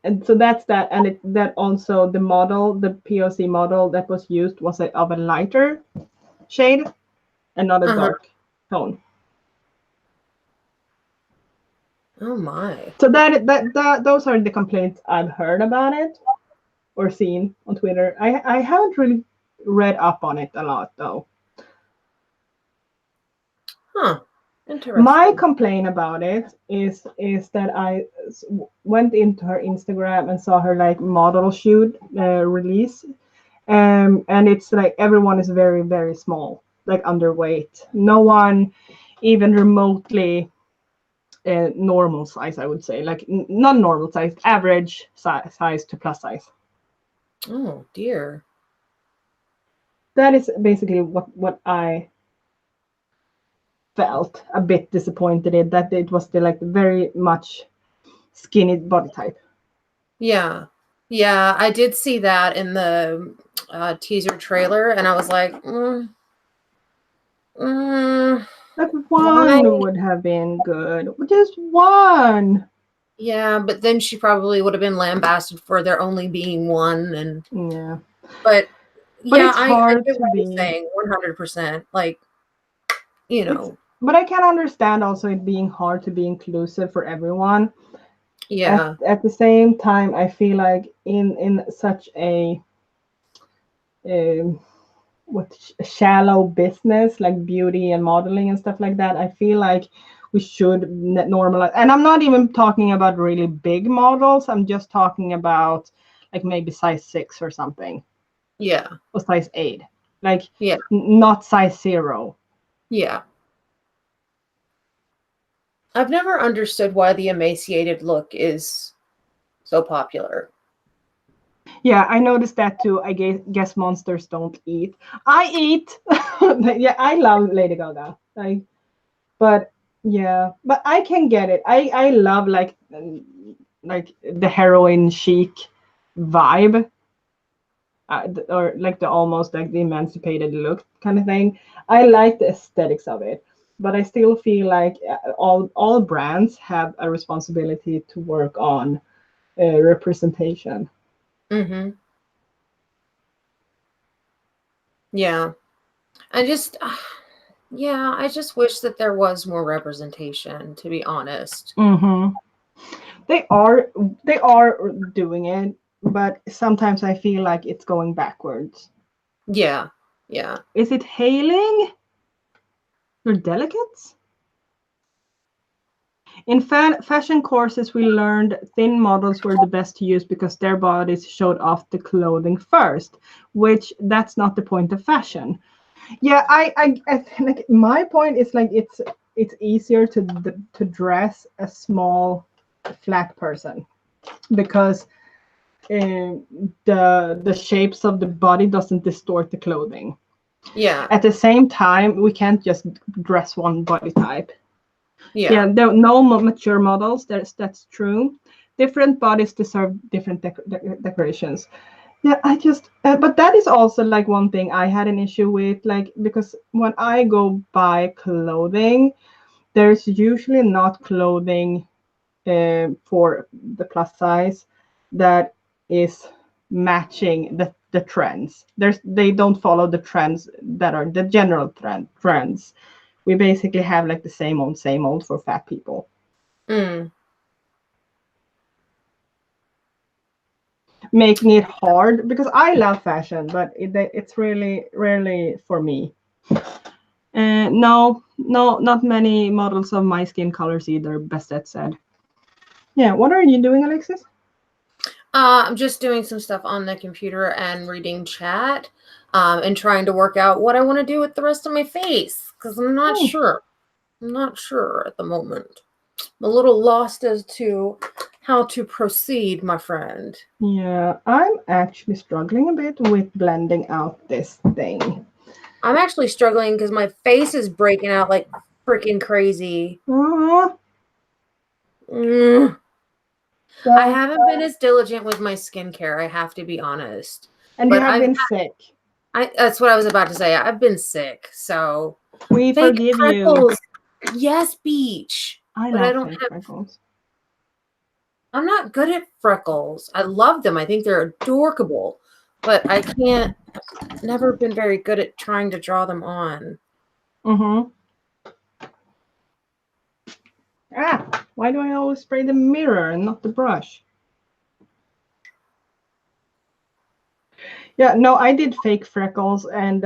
and so that's that, and that also the POC model that was used was of a lighter shade and not a Uh-huh. dark tone. Oh my. So that those are the complaints I've heard about it or seen on Twitter. I haven't really read up on it a lot though. Huh. My Interesting. complaint about it is that went into her Instagram and saw her like model shoot release, and it's like everyone is very very small, like underweight. No one even remotely normal size. I would say like not normal size, average size to plus size. Oh dear. That is basically what I felt a bit disappointed in, that it was the like very much skinny body type. Yeah. Yeah, I did see that in the teaser trailer, and I was like, mm, Like why? one would have been good. Just one. Yeah, but then she probably would have been lambasted for there only being one, and Yeah. but But yeah, it's I hard get to what you're be saying, 100%. Like, you it's know, but I can understand also it being hard to be inclusive for everyone. yeah, At the same time, I feel like in such a um, shallow business like beauty and modeling and stuff like that, I feel like we should normalize. And I'm not even talking about really big models. I'm just talking about like maybe size 6 or something, yeah, or size 8, like yeah, not size 0. yeah. I've never understood why the emaciated look is so popular. Yeah, I noticed that too. I guess monsters don't eat. I eat. Yeah, I love Lady Gaga. But Yeah, but I can get it. I love like the heroin chic vibe, or like the almost like the emancipated look kind of thing. I like the aesthetics of it, but I still feel like all brands have a responsibility to work on representation. Mm-hmm. Yeah. I just, yeah, I just wish that there was more representation, to be honest. Hmm. They are they are doing it, but sometimes I feel like it's going backwards. Yeah. Yeah. Is it hailing your delicates? In fashion courses, we learned thin models were the best to use because their bodies showed off the clothing first, which that's not the point of fashion. Yeah, I think like my point is like it's easier to dress a small, flat person because the shapes of the body doesn't distort the clothing. Yeah. At the same time, we can't just dress one body type. Yeah. Yeah, there are no mature models. That's true. Different bodies deserve different decorations. Yeah, I just, but that is also like one thing I had an issue with, like because when I go buy clothing, there's usually not clothing for the plus size that is matching the trends. They don't follow the trends that are the general trends. We basically have like the same old for fat people, Mm. making it hard because I love fashion, but it's really rarely for me. No, no, not many models of my skin colors either. Best said. Yeah, what are you doing, Alexis? I'm just doing some stuff on the computer and reading chat, and trying to work out what I want to do with the rest of my face because I'm not Hmm. sure. I'm not sure at the moment. I'm a little lost as to how to proceed, my friend. Yeah, I'm actually struggling a bit with blending out this thing. I'm actually struggling because my face is breaking out like freaking crazy. Aw, Mm. I so, haven't been as diligent with my skincare, I have to be honest. and you But have been sick. that's what I was about to say. I've been sick. So We fake forgive you. freckles. Yes, beach. I But I love don't fake have freckles. I'm not good at freckles. I love them. I think they're adorable. But I can't never been very good at trying to draw them on. Mm-hmm. Ah, why do I always spray the mirror and not the brush? Yeah, no, I did fake freckles, and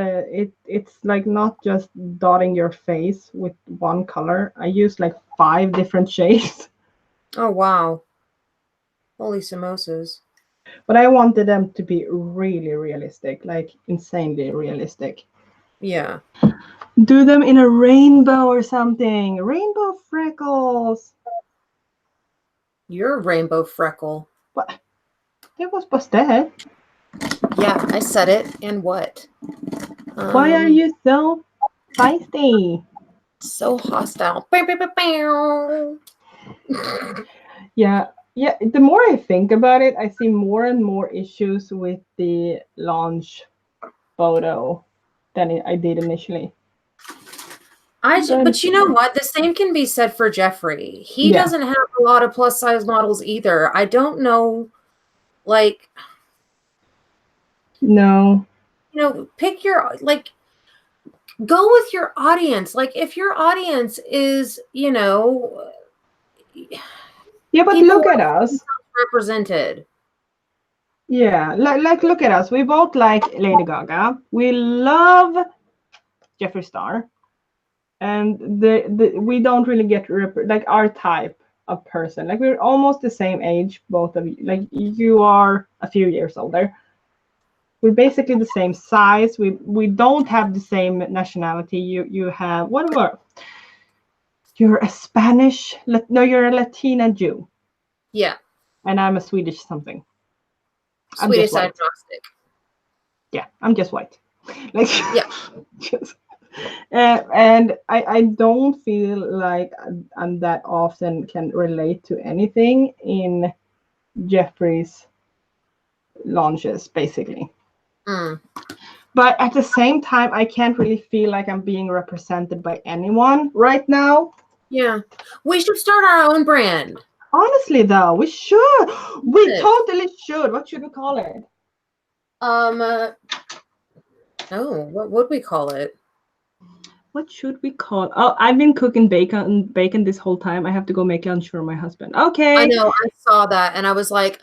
it's like not just dotting your face with one color. I used like 5 different shades, Oh wow. Holy samosas. but I wanted them to be really realistic, like insanely realistic. Yeah. Do them in a rainbow or something. Rainbow freckles. You're a rainbow freckle. What? It was busted. Yeah, I said it. And what? Why are Um, you so feisty? so hostile. Bow, bow, bow, bow. Yeah, yeah. The more I think about it, I see more and more issues with the launch photo than I did initially. But But you know what? The same can be said for Jeffrey. He yeah, doesn't have a lot of plus size models either. I don't know, like, no. pick your, like, go with your audience. Like, if your audience is, Yeah, but people look at want us. themselves represented. Yeah, like look at us. We both like Lady Gaga. We love Jeffree Star, and we don't really get like our type of person. Like we're almost the same age, both of you. Like you are a few years older. We're basically the same size. We don't have the same nationality. You have what were you're a Spanish? No, you're a Latina Jew, Yeah. and I'm a Swedish something. I'm just Swedish white. agnostic. Yeah, I'm just white. Like Yeah. just. And I don't feel like I'm that often can relate to anything in Jeffrey's launches, basically. Mm. But at the same time, I can't really feel like I'm being represented by anyone right now. Yeah. We should start our own brand. Honestly, though, we should. We Yes. totally should. What should we call it? Oh, what would we call it? What should we call? Oh, I've been cooking bacon this whole time. I have to go make lunch for my husband. Okay. I know, I saw that and I was like,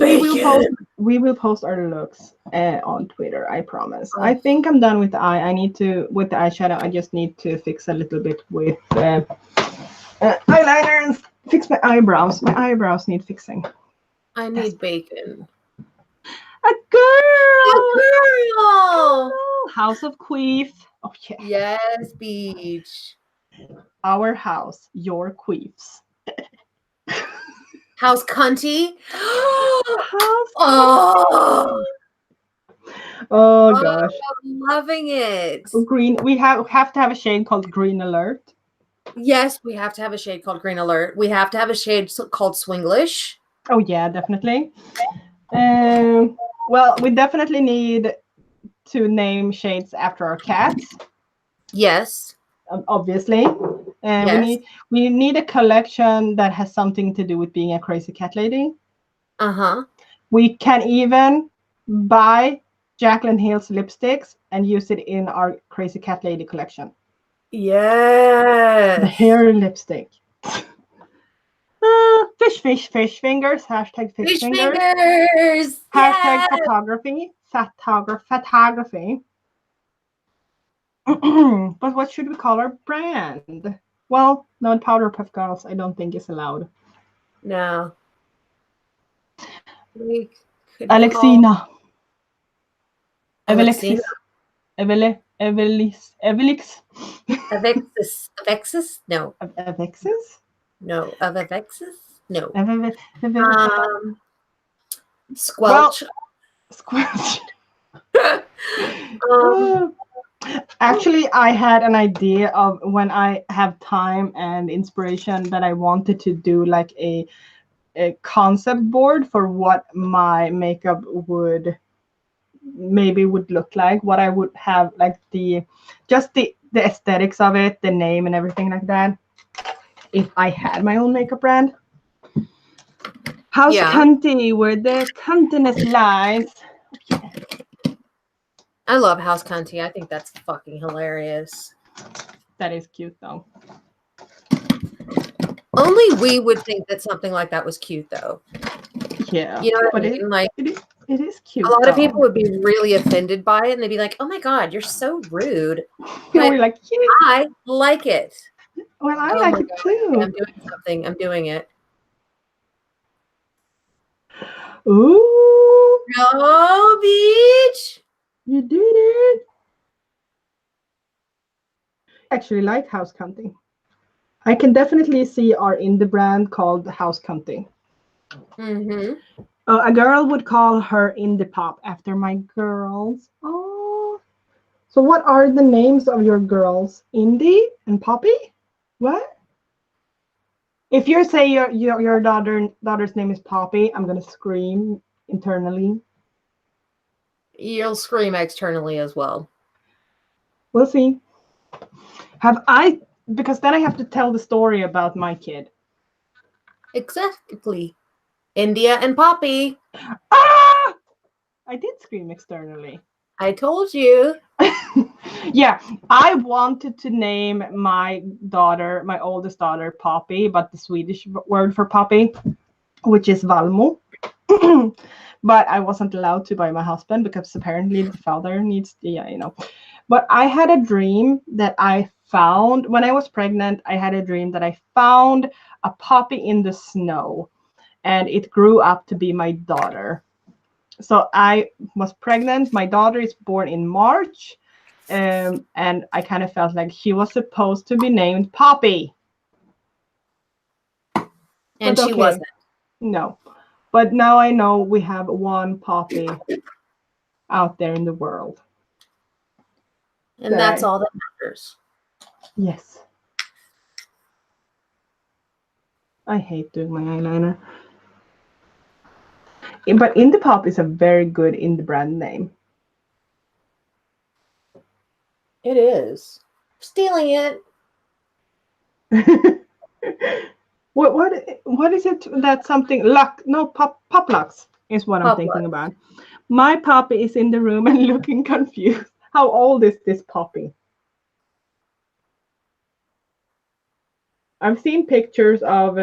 We will post. bacon. We will post our looks on Twitter. I promise. I Oh, think I'm done with the eye. I need to with the eyeshadow. I just need to fix a little bit with eyeliner and fix my eyebrows. My eyebrows need fixing. I need bacon. A girl. Girl. House of Queef. Oh yeah. Yes, beach. Our house, your queefs. House cunty. House. Oh, Oh gosh. I'm loving it. Green. We have to have a shade called Green Alert. Yes, we have to have a shade called Green Alert. We have to have a shade called Swinglish. Oh yeah, definitely. Well, we definitely need to name shades after our cats. Yes. Obviously. Yes. We need a collection that has something to do with being a crazy cat lady. Uh-huh. We can even buy Jaclyn Hill's lipsticks and use it in our crazy cat lady collection. Yes. The hair lipstick. Fish fingers. Hashtag fish fingers. Hashtag Yes. photography. Photography. But what should we call our brand? Well, no, Powderpuff Girls, I don't think is allowed. No. We could Alexina. Alexina. Evelix. Avexis? No. Avexis? No. Avexis? No. Squelch. Well, Squelch. Actually, I had an idea of when I have time and inspiration that I wanted to do like a concept board for what my makeup would look like, what I would have like the aesthetics of it, the name and everything like that. If I had my own makeup brand. House Cunty, where the cuntiness lies. I love House Cunty. I think that's fucking hilarious. That is cute though. Only we would think that something like that was cute though. Yeah. You know what I mean? Like it is cute. A lot of people would be really offended by it and they'd be like, oh my God, you're so rude. But we're like, yeah. I like it. Well, I like it too. I'm doing something. I'm doing it. Ooh. No, beach. You did it. I actually like House Cunty. I can definitely see our indie brand called House Cunty. Mm-hmm. A girl would call her Indie Pop after my girls. Oh. So what are the names of your girls? Indie and Poppy? What? If you say your daughter's name is Poppy, I'm gonna scream internally. You'll scream externally as well. We'll see. Because then I have to tell the story about my kid. Exactly. India and Poppy. Ah! I did scream externally. I told you. Yeah, I wanted to name my oldest daughter, Poppy, but the Swedish word for Poppy, which is Valmo. But I wasn't allowed to by my husband because apparently the father needs, But I had a dream that I found when I was pregnant. I had a dream that I found a poppy in the snow, and it grew up to be my daughter. So I was pregnant. My daughter is born in March. And I kind of felt like she was supposed to be named Poppy. And she wasn't. No. But now I know we have one Poppy out there in the world. And that's all that matters. Yes. I hate doing my eyeliner. But Indie Pop is a very good indie brand name. It is. Stealing it. What is it that something luck? No, pop lux is what I'm thinking about. My puppy is in the room and looking confused. How old is this puppy? I've seen pictures of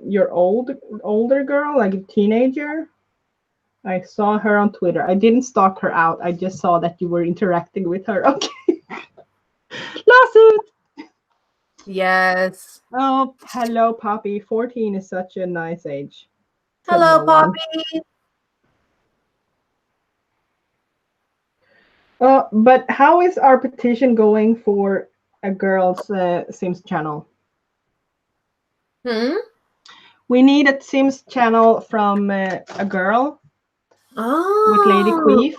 your older girl, like a teenager. I saw her on Twitter. I didn't stalk her out. I just saw that you were interacting with her. Okay. Lawsuit. Yes. Oh, hello, Poppy. 14 is such a nice age. Hello, Poppy. But how is our petition going for a girl's Sims channel? We need a Sims channel from a girl with Lady Queef.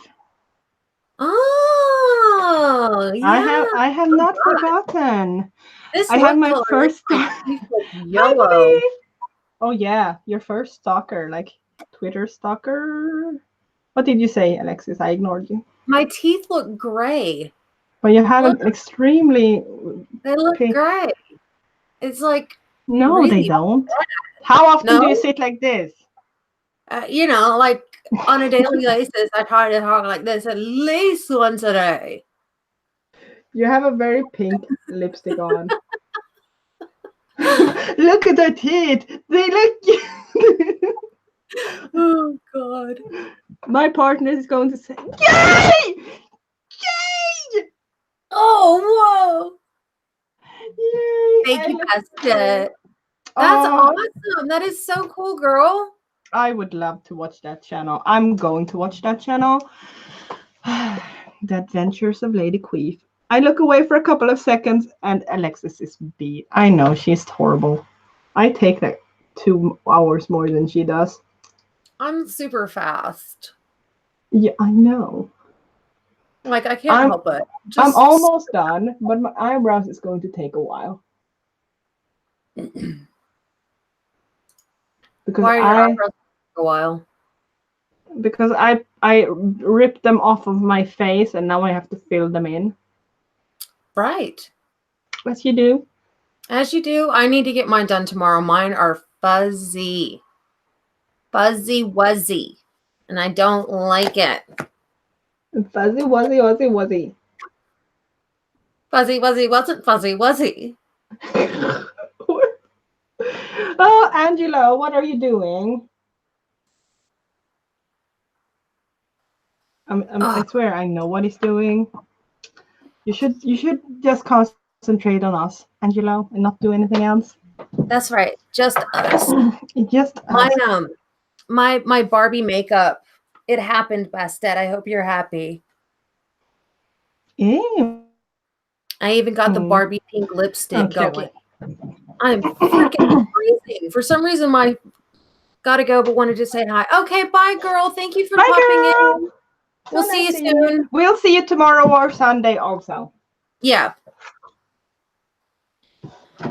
Oh, yeah. I have not forgotten. This I have my color first yellow. Oh yeah, your first stalker, like Twitter stalker. What did you say, Alexis? I ignored you. My teeth look gray. But you have an extremely. They look gray. It's like no, really they don't. Bad. How often do you sit like this? You know, like on a daily basis, I try to talk like this at least once a day. You have a very pink lipstick on. Look at the teeth. They look. Oh God. My partner is going to say, "Yay! Yay!" Oh, whoa. Yay! Thank you, Pastor. That's awesome. That is so cool, girl. I would love to watch that channel. I'm going to watch that channel. The Adventures of Lady Queef. I look away for a couple of seconds and Alexis is beat. I know, she's horrible. I take like 2 hours more than she does. I'm super fast. Yeah, I know. Like, I can't help it. I'm almost done, but my eyebrows is going to take a while. Because why are your eyebrows take a while? Because I ripped them off of my face and now I have to fill them in. Right. As you do. As you do. I need to get mine done tomorrow. Mine are fuzzy. Fuzzy wuzzy. And I don't like it. Fuzzy wuzzy wuzzy wuzzy. Fuzzy wuzzy wasn't fuzzy wuzzy. Oh, Angela, what are you doing? I swear I know what he's doing. You should just concentrate on us, Angelo, and not do anything else. That's right. Just us. Just us. My Barbie makeup. It happened, Bastet. I hope you're happy. Ew. I even got the Barbie pink lipstick going. I'm freaking freezing. For some reason, my gotta go, but wanted to say hi. Okay, bye, girl. Thank you for popping in. We'll see you soon. We'll see you tomorrow or Sunday also. Yeah.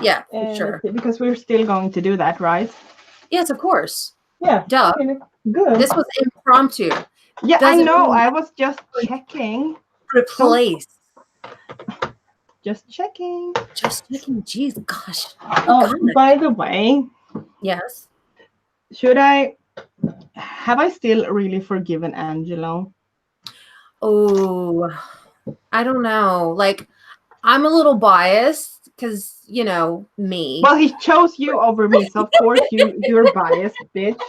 Yeah, for sure. Because we're still going to do that, right? Yes, of course. Yeah. Duh. Good. This was impromptu. Yeah, I know. I was just checking. Replace. Just checking. Just checking. Jeez, gosh. Oh, by the way. Yes. Have I still really forgiven Angelo? Oh, I don't know. Like, I'm a little biased because, you know, me. Well, he chose you over me, so of course you're biased, bitch.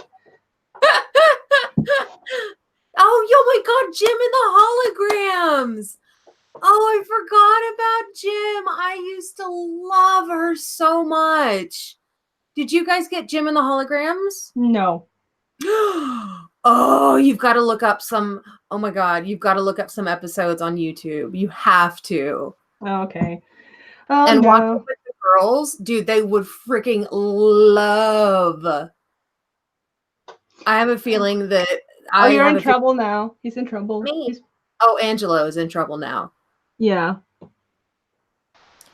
Oh my God, Jim and the holograms. Oh, I forgot about Jim. I used to love her so much. Did you guys get Jim and the holograms? No. Oh, you've got to look up some. Oh my God, you've got to look up some episodes on YouTube. You have to. Okay. And watch it with the girls. Dude, they would freaking love. I have a feeling that you're in trouble now. He's in trouble. Oh, Angelo is in trouble now. Yeah.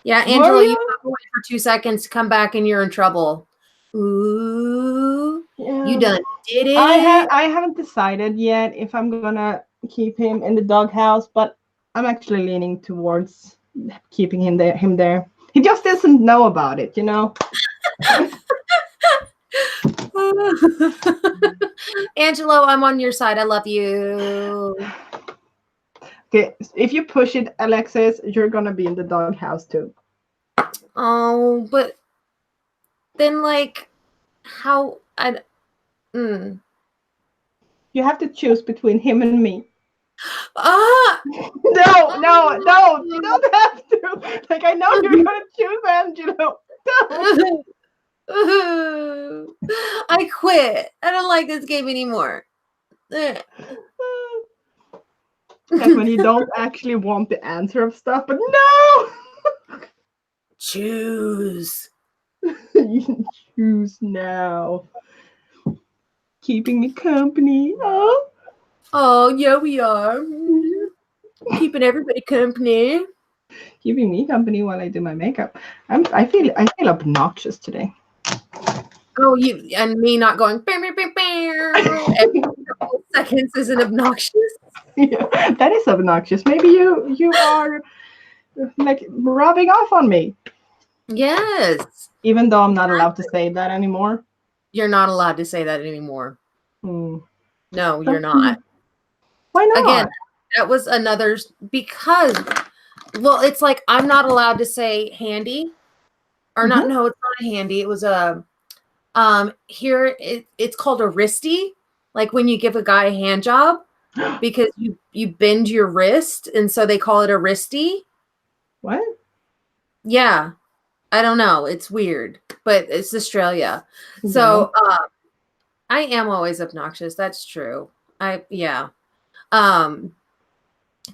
Yeah, Were Angela, you you? pop away for 2 seconds, come back and you're in trouble. Ooh, you Yeah. done did it. I haven't decided yet if I'm gonna keep him in the doghouse, but I'm actually leaning towards keeping him there. He just doesn't know about it, you know. Angelo, I'm on your side. I love you. Okay, if you push it, Alexis, you're gonna be in the doghouse too. Oh, but then like how I mm. You have to choose between him and me. Ah No, no, no, you don't have to. Like, I know you're gonna choose Angelo. No. I quit. I don't like this game anymore. Like when you don't actually want the answer of stuff, but no. Choose. You choose now. Keeping me company. Oh. Oh, yeah, we are. Keeping everybody company. Keeping me company while I do my makeup. I feel obnoxious today. Oh, you and me not going every couple seconds isn't obnoxious. Yeah, that is obnoxious. Maybe you are like rubbing off on me. Yes. Even though I'm not allowed to say that anymore. You're not allowed to say that anymore. Hmm. No, you're not. Why not? Again, that was another because well, it's like I'm not allowed to say handy or not. No, it's not a handy. It was a here it's called a wristy, like when you give a guy a hand job because you bend your wrist and so they call it a wristy. What? Yeah, I don't know, it's weird, but it's Australia. Yeah. So I am always obnoxious, that's true. Yeah.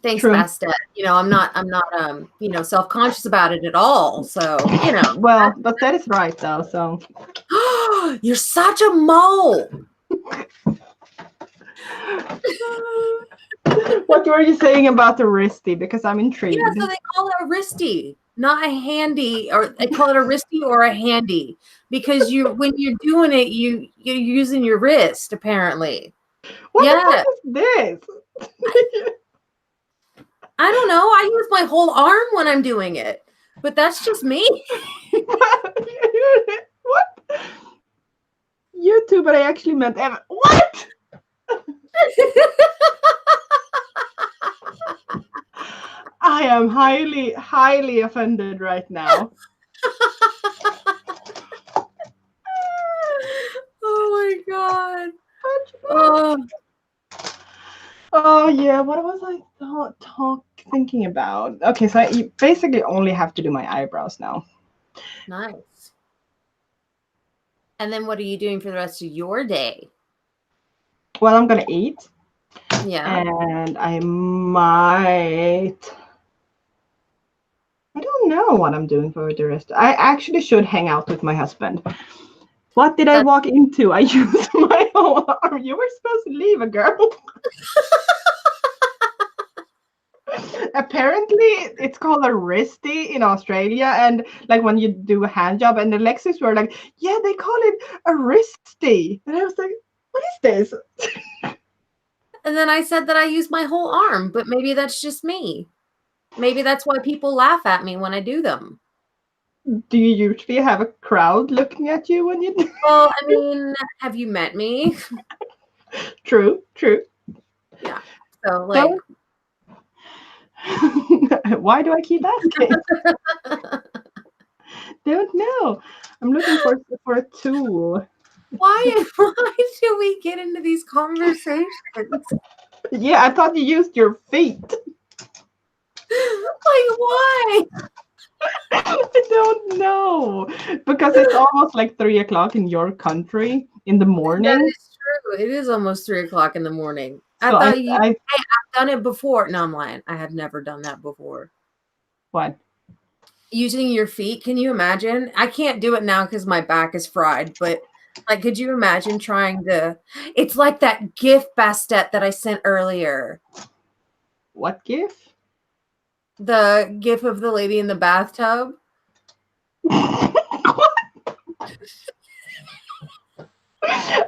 Thanks, True. Bastet. I'm not self-conscious about it at all, so Well, but that is right though. So you're such a mole. what were you saying about the wristy? Because I'm intrigued. Yeah, so they call it a wristy, not a handy, or they call it a wristy or a handy because when you're doing it, you're using your wrist apparently. What Yeah, the fuck is this? I don't know. I use my whole arm when I'm doing it, but that's just me. What? You too, but I actually meant Evan. What? I am highly, highly offended right now. Oh my god. Oh yeah, what was I thinking about? Okay, so I basically only have to do my eyebrows now. Nice. And then what are you doing for the rest of your day? Well, I'm gonna eat. Yeah. And I don't know what I'm doing for the rest. I actually should hang out with my husband. What did I walk into? I used my whole arm. You were supposed to leave a girl. Apparently, it's called a wristy in Australia. And like when you do a hand job, and the Lexus were like, yeah, they call it a wristy. And I was like, what is this? And then I said that I use my whole arm, but maybe that's just me. Maybe that's why people laugh at me when I do them. Do you usually have a crowd looking at you when you do? Well, I mean, have you met me? True. Yeah. So, like, why do I keep asking? Don't know. I'm looking for a tool. why do we get into these conversations? Yeah, I thought you used your feet. Like, why? I don't know. Because it's almost like 3 o'clock in your country in the morning. That is true. It is almost 3 o'clock in the morning. So I thought I've done it before. No, I'm lying. I have never done that before. what? Using your feet. Can you imagine? I can't do it now because my back is fried, but like, could you imagine trying to? It's like that GIF, Bastet, that I sent earlier. What GIF? The GIF of the lady in the bathtub.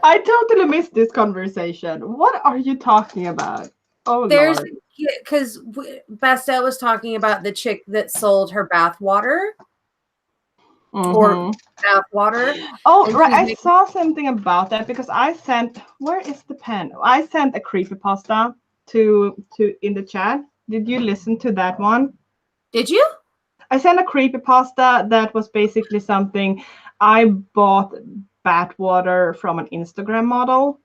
I totally missed this conversation. What are you talking about? Oh There's Lord. because Bastet was talking about the chick that sold her bath water or Mm-hmm. bath water, Oh, and right. she's I making. saw something about that because I sent. Where is the pen? I sent a creepypasta to in the chat. Did you listen to that one? Did you? I sent a creepypasta that was basically something. I bought bat water from an Instagram model,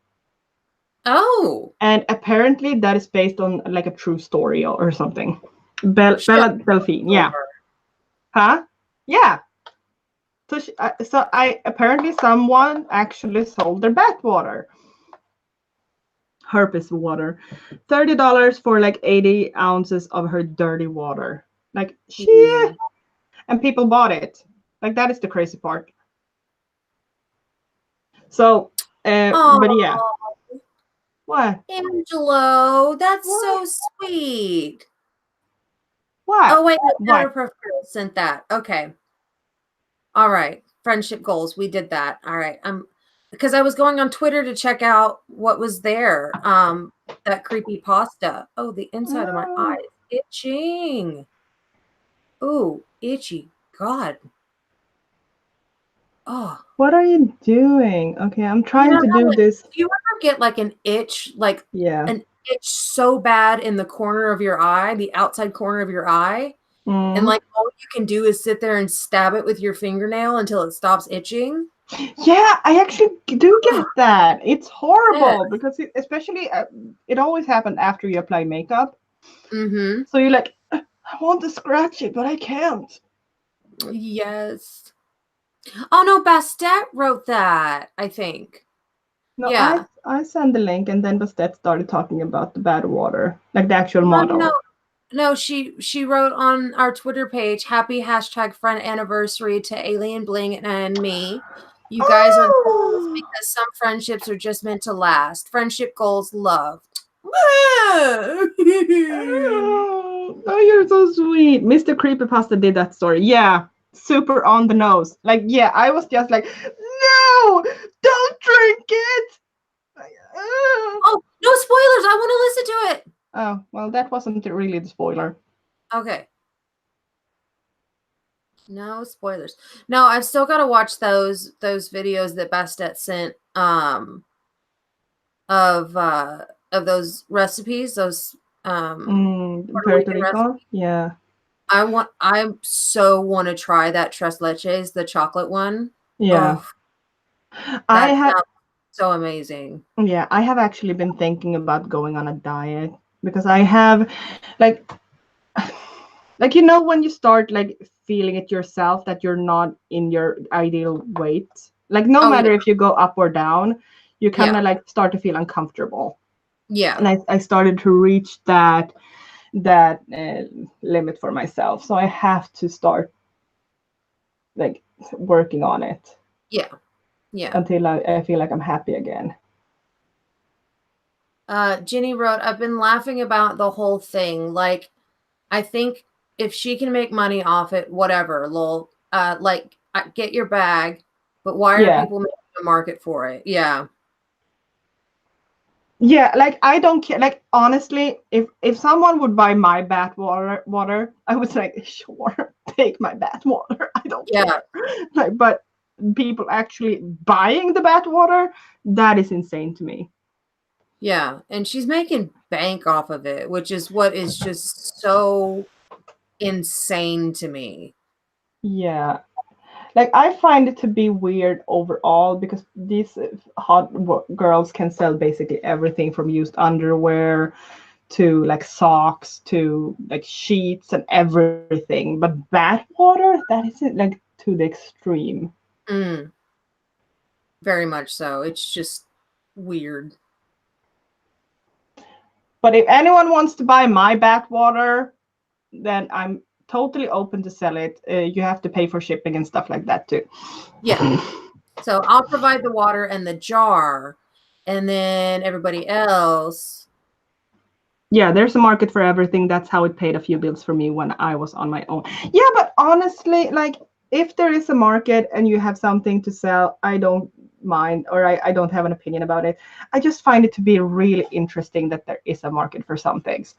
Oh, and apparently that is based on like a true story or something. shut Bella Delphine, over. yeah. Huh? Yeah. So I apparently someone actually sold their bat water. Herpes water. $30 for like 80 ounces of her dirty water. Like Yeah. shit. And people bought it. Like that is the crazy part. So but yeah. Oh, What? Angelo, that's What? so sweet. What? Oh wait, no, What? Jennifer sent that. Okay. All right. Friendship goals. We did that. All right. Because I was going on Twitter to check out what was there. That creepy pasta. Oh, the inside of my eye Oh, is itching. Ooh, itchy. God. Oh. what are you doing? Okay, I'm You trying know to how do like this. do you ever get like an itch, like Yeah. an itch so bad in the corner of your eye, the outside corner of your eye, and Mm. like all you can do is sit there and stab it with your fingernail until it stops itching? Yeah, I actually do Oh, get that. It's yeah. horrible because especially it always happened after you apply makeup. Mm-hmm. So you're like, I want to scratch it, but I can't. Yes. Oh no, Bastet wrote that, I think. No, Yeah. I sent the link and then Bastet started talking about the bad water, like the actual No, no, no. model. No, she wrote on our Twitter page, happy #friend anniversary to Alien Bling and me. You guys are goals Oh, because some friendships are just meant to last. Friendship goals loved. oh, you're so sweet. Mr. Creepypasta did that story. Yeah, super on the nose. Like, yeah, I was just like, no, don't drink it. Oh, no spoilers. I want to listen to it. Oh, well, that wasn't really the spoiler. Okay. No spoilers. No, I've still got to watch those videos that Bastet sent of those recipes, those Puerto Puerto Rican Rico? recipes. Yeah. I so want to try that tres leches, the chocolate one. Yeah. Oh, I that have sounds so amazing. Yeah, I have actually been thinking about going on a diet because I have like like when you start like feeling it yourself that you're not in your ideal weight. Like no Oh yeah, matter if you go up or down, you kind yeah, of like start to feel uncomfortable. yeah, And I started to reach that limit for myself. So I have to start like working on it yeah, yeah. until I feel like I'm happy again. Ginny wrote, I've been laughing about the whole thing. Like, I think if she can make money off it, whatever, lol. Like, get your bag, but why are Yeah. people making a market for it? Yeah. Yeah, like I don't care. Like honestly, if someone would buy my bath water, I would say, sure, take my bath water. I don't Yeah. care. Like, but people actually buying the bath water, that is insane to me. Yeah. And she's making bank off of it, which is what is just so insane to me. Yeah, like I find it to be weird overall because these girls can sell basically everything from used underwear to like socks to like sheets and everything. But bath water, that isn't like to the extreme. Mm, very much so. It's just weird. But if anyone wants to buy my bath water, then I'm totally open to sell it. You have to pay for shipping and stuff like that too. Yeah. So I'll provide the water and the jar, and then everybody else. Yeah, there's a market for everything. That's how it paid a few bills for me when I was on my own. Yeah, but honestly, like if there is a market and you have something to sell, I don't mind, or I don't have an opinion about it. I just find it to be really interesting that there is a market for some things.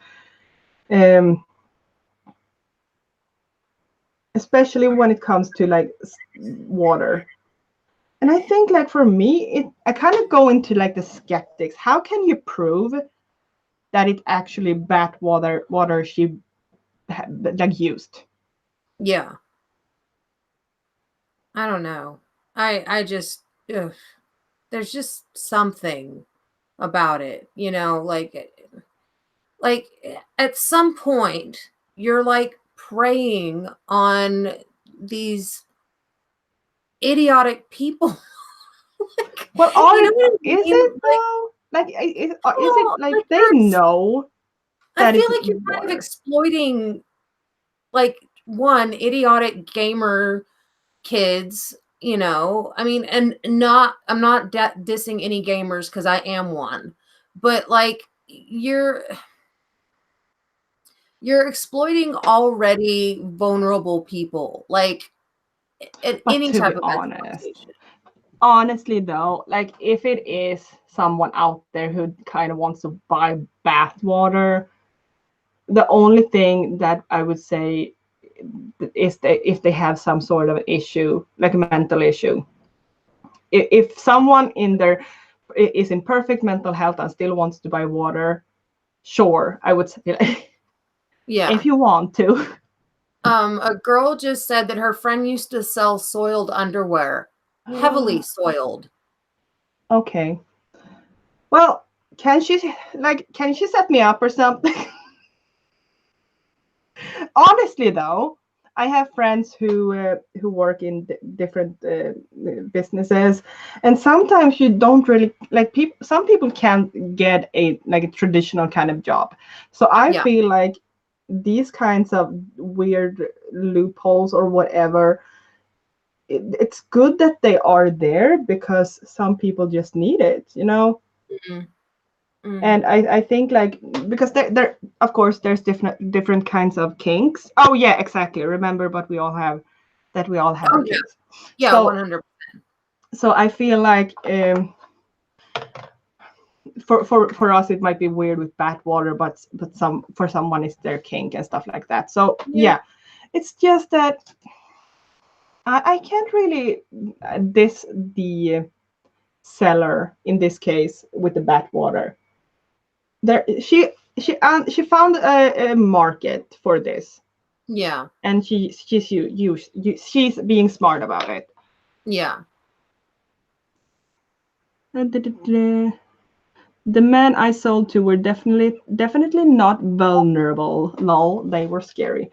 Especially when it comes to like water. And I think like for me, I kind of go into like the skeptics. How can you prove that it actually bat water she like used? Yeah. I don't know. I just ugh, there's just something about it, you know, like at some point you're like preying on these idiotic people. Like, Well, you know what I is mean? it Like, though? Like, is it well, like like they know I that feel it's like you're kind of water? exploiting like one idiotic gamer kids, you know. I mean, and not I'm not dissing any gamers because I am one, but like you're exploiting already vulnerable people, like at But any to be type of honest, exploitation. honestly though, like if it is someone out there who kind of wants to buy bath water, the only thing that I would say is that if they have some sort of issue, like a mental issue. If someone in there is in perfect mental health and still wants to buy water, sure, I would say Yeah. if you want to. A girl just said that her friend used to sell soiled underwear, heavily soiled. Okay. Well, can she set me up or something? Honestly though, I have friends who work in different businesses, and sometimes you don't really like people. Some people can't get a like a traditional kind of job, so I Yeah. feel like these kinds of weird loopholes or whatever. It's good that they are there because some people just need it, you know. Mm, mm. And I think like because there of course there's different kinds of kinks. Oh yeah, exactly. Remember, but we all have our Oh yeah. kinks. Yeah, So 100. I feel like for us it might be weird with bat water, but some for someone it's their kink and stuff like that. So Yeah. yeah, it's just that I can't really diss the seller in this case with the bat water. There she found a market for this, Yeah. and she's being smart about it. Yeah. The men I sold to were definitely not vulnerable. Lol, they were scary.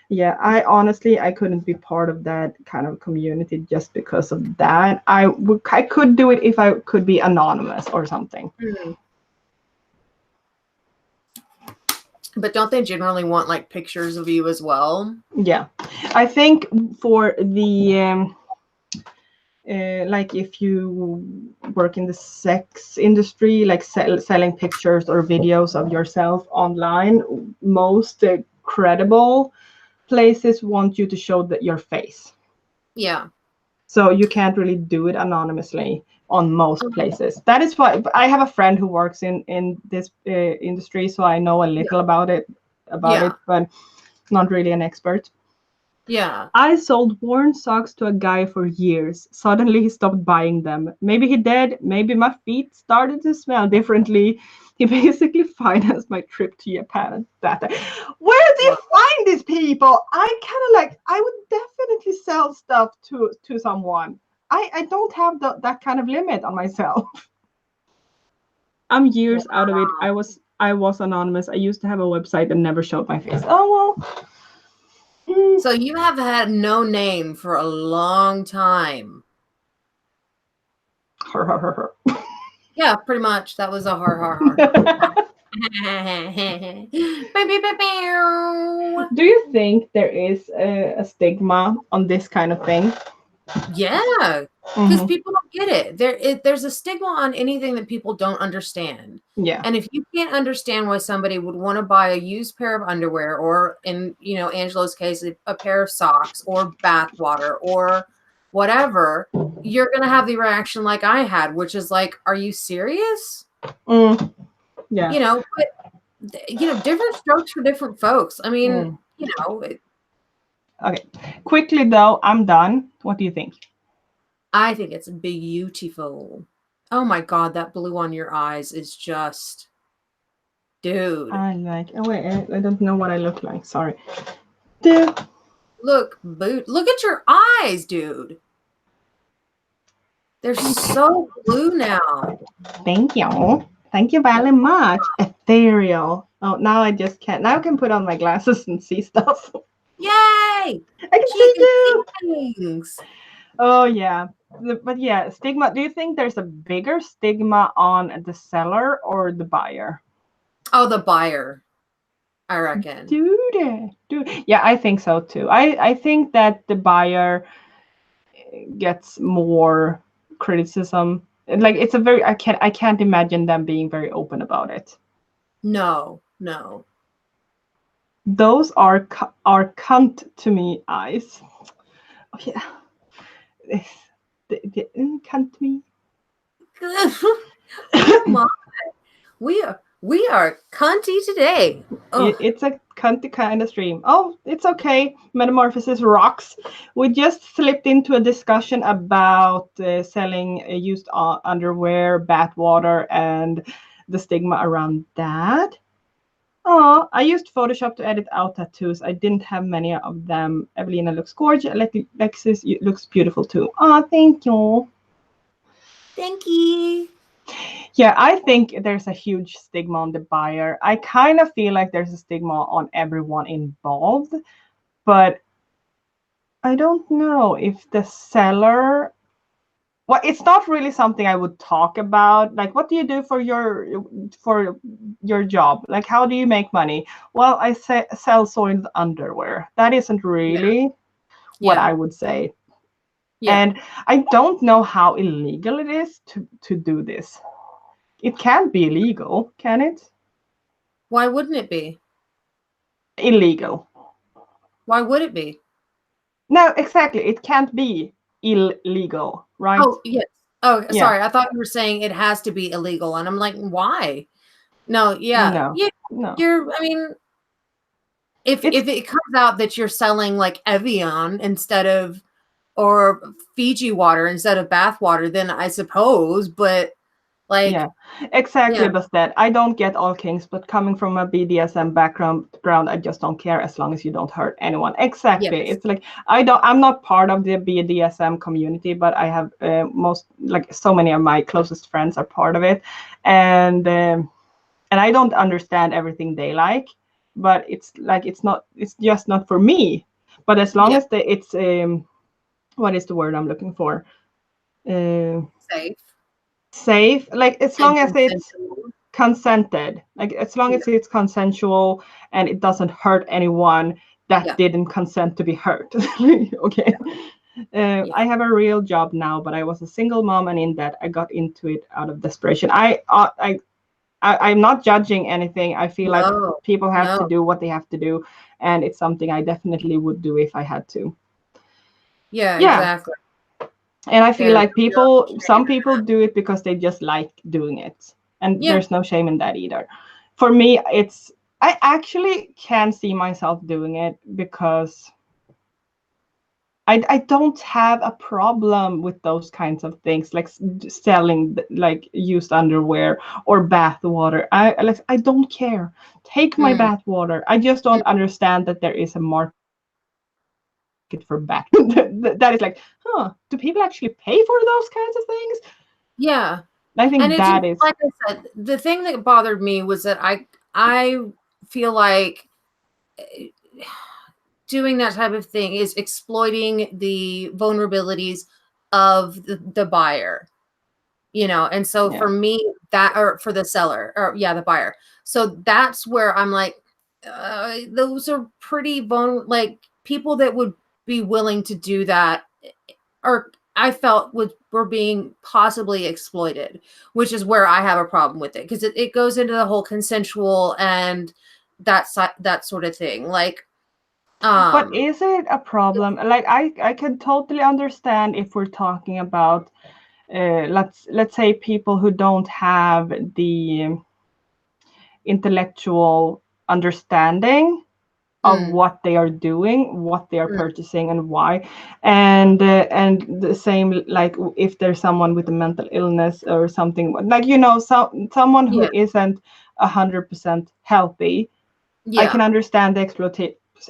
Yeah, I couldn't be part of that kind of community just because of that. I could do it if I could be anonymous or something. Mm. But don't they generally want like pictures of you as well? Yeah, I think for the like if you work in the sex industry, like selling pictures or videos of yourself online, most credible places want you to show that your face. Yeah. So you can't really do it anonymously on most Um, places. That is why I have a friend who works in this industry, so I know a yeah. little about Yeah. it, but not really an expert. Yeah. I sold worn socks to a guy for years. Suddenly he stopped buying them. Maybe he did. Maybe my feet started to smell differently. He basically financed my trip to Japan that day. Where do you Wow. find these people? I kind of like, I would definitely sell stuff to someone. I don't have that kind of limit on myself. I'm years out of it. I was anonymous. I used to have a website and never showed my face. Oh well. So you have had no name for a long time. Yeah, pretty much. That was a har. Do you think there is a stigma on this kind of thing? Yeah, because Hmm. people don't get it. There's a stigma on anything that people don't understand. Yeah. And if you can't understand why somebody would want to buy a used pair of underwear, or in Angelo's case, a pair of socks or bath water or whatever, you're gonna have the reaction like I had, which is like, "Are you serious?" Mm, yeah. But different strokes for different folks. I mean, Mm. it, Okay. Quickly though, I'm done. What do you think? I think it's beautiful. Oh my God, that blue on your eyes is just, dude. I like. Oh wait, I don't know what I look like. Sorry. Dude. Look, look at your eyes, dude. They're so blue now. Thank you. Thank you very much. Ethereal. Oh, now I just can't. Now I can put on my glasses and see stuff. Yay! I can She see can you. see things. Oh yeah. But yeah, stigma. Do you think there's a bigger stigma on the seller or the buyer? Oh, the buyer, I reckon. Dude. Yeah, I think so too. I think that the buyer gets more criticism. Like it's a very I can't imagine them being very open about it. No, no. Those are cunt to me eyes. Oh yeah. Cunt to me. Oh my. We are cunty today. Oh, It's a cunty kind of stream. Oh, it's okay. Metamorphosis rocks. We just slipped into a discussion about selling used underwear, bath water, and the stigma around that. Oh, I used Photoshop to edit out tattoos. I didn't have many of them. Evelina looks gorgeous. Lexis looks beautiful too. Oh, thank you. thank you. Yeah, I think there's a huge stigma on the buyer. I kind of feel like there's a stigma on everyone involved, but I don't know if the seller. Well, it's not really something I would talk about. Like, what do you do for your job? Like, how do you make money? Well, I sell soiled underwear. That isn't Yeah, really what yeah, I would say. yeah. And I don't know how illegal it is to do this. It can't be illegal, can it? Why wouldn't it be? Illegal. Why would it be? No, exactly. It can't be illegal, right? Oh, yes. Oh, Yeah. sorry. I thought you were saying it has to be illegal. And I'm like, why? No, yeah. No. Yeah. No. I mean, if It's it comes out that you're selling like Evian instead of, or Fiji water instead of bath water, then I suppose, but Yeah, like, exactly. yeah, But that I don't get all kinks, but coming from a BDSM background, I just don't care as long as you don't hurt anyone. Exactly. yes, It's like I'm not part of the BDSM community, but I have most like so many of my closest friends are part of it, and I don't understand everything they like, but it's like it's just not for me. But as long yeah, as it's what is the word I'm looking for? Uh, safe Safe, like as and long as it's consensual. consented, like as long Yeah, as it's consensual and it doesn't hurt anyone that yeah, didn't consent to be hurt. Okay. yeah, yeah, I have a real job now, but I was a single mom, and in that I got into it out of desperation. I'm not judging anything. I feel like no, people have to no, do what they have to do, and it's something I definitely would do if I had to. yeah, Yeah, exactly. and I feel There's like no some shame. people do it because they just like doing it, and Yeah, there's no shame in that either. For me, I actually can see myself doing it because I don't have a problem with those kinds of things, like selling like used underwear or bath water. I don't care. Take my mm, bath water. I just don't mm, understand that there is a market for bath that is like, huh? Do people actually pay for those kinds of things? yeah. I And think it just, that is, like I said, the thing that bothered me was that I feel like doing that type of thing is exploiting the vulnerabilities of the buyer, and so yeah, for me, that, or for the seller, or yeah, the buyer. So that's where I'm like, those are pretty like people that would be willing to do that I felt were being possibly exploited, which is where I have a problem with it, because it goes into the whole consensual and that sort of thing. Like, But is it a problem? Like I can totally understand if we're talking about let's say people who don't have the intellectual understanding of mm, what they are doing, what they are mm, purchasing, and why. And the same, like if there's someone with a mental illness or something, like someone who yeah, isn't 100% healthy. I can yeah, understand the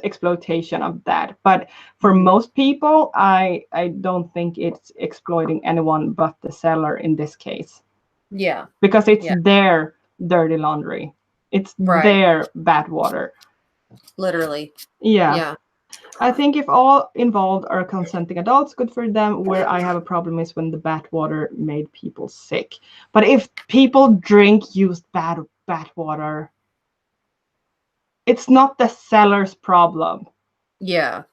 exploitation of that, but for mhm, most people, I don't think it's exploiting anyone but the seller in this case, yeah, because it's yeah, their dirty laundry, it's right, their bad water. literally, Yeah, yeah, I think if all involved are consenting adults, good for them. Where I have a problem is when the bad water made people sick. But if people drink used bad water, it's not the seller's problem. yeah,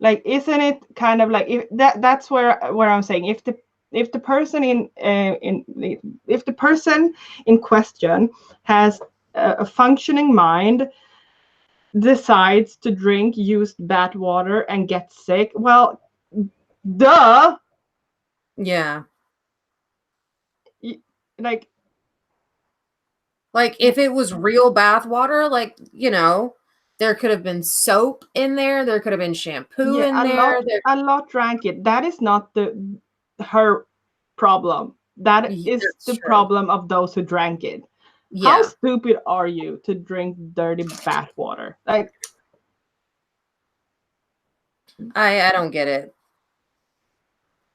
Like, isn't it kind of like, if that's where I'm saying, if the person if the person in question has a functioning mind, decides to drink used bad water and get sick, well, duh. yeah. Y- like, Like, if it was real bath water, like, there could have been soap in there. There could have been shampoo yeah, in there. a lot drank it. That is not the her problem. That is That's the true. problem of those who drank it. How Yeah. stupid are you to drink dirty bath water? Like, I don't get it.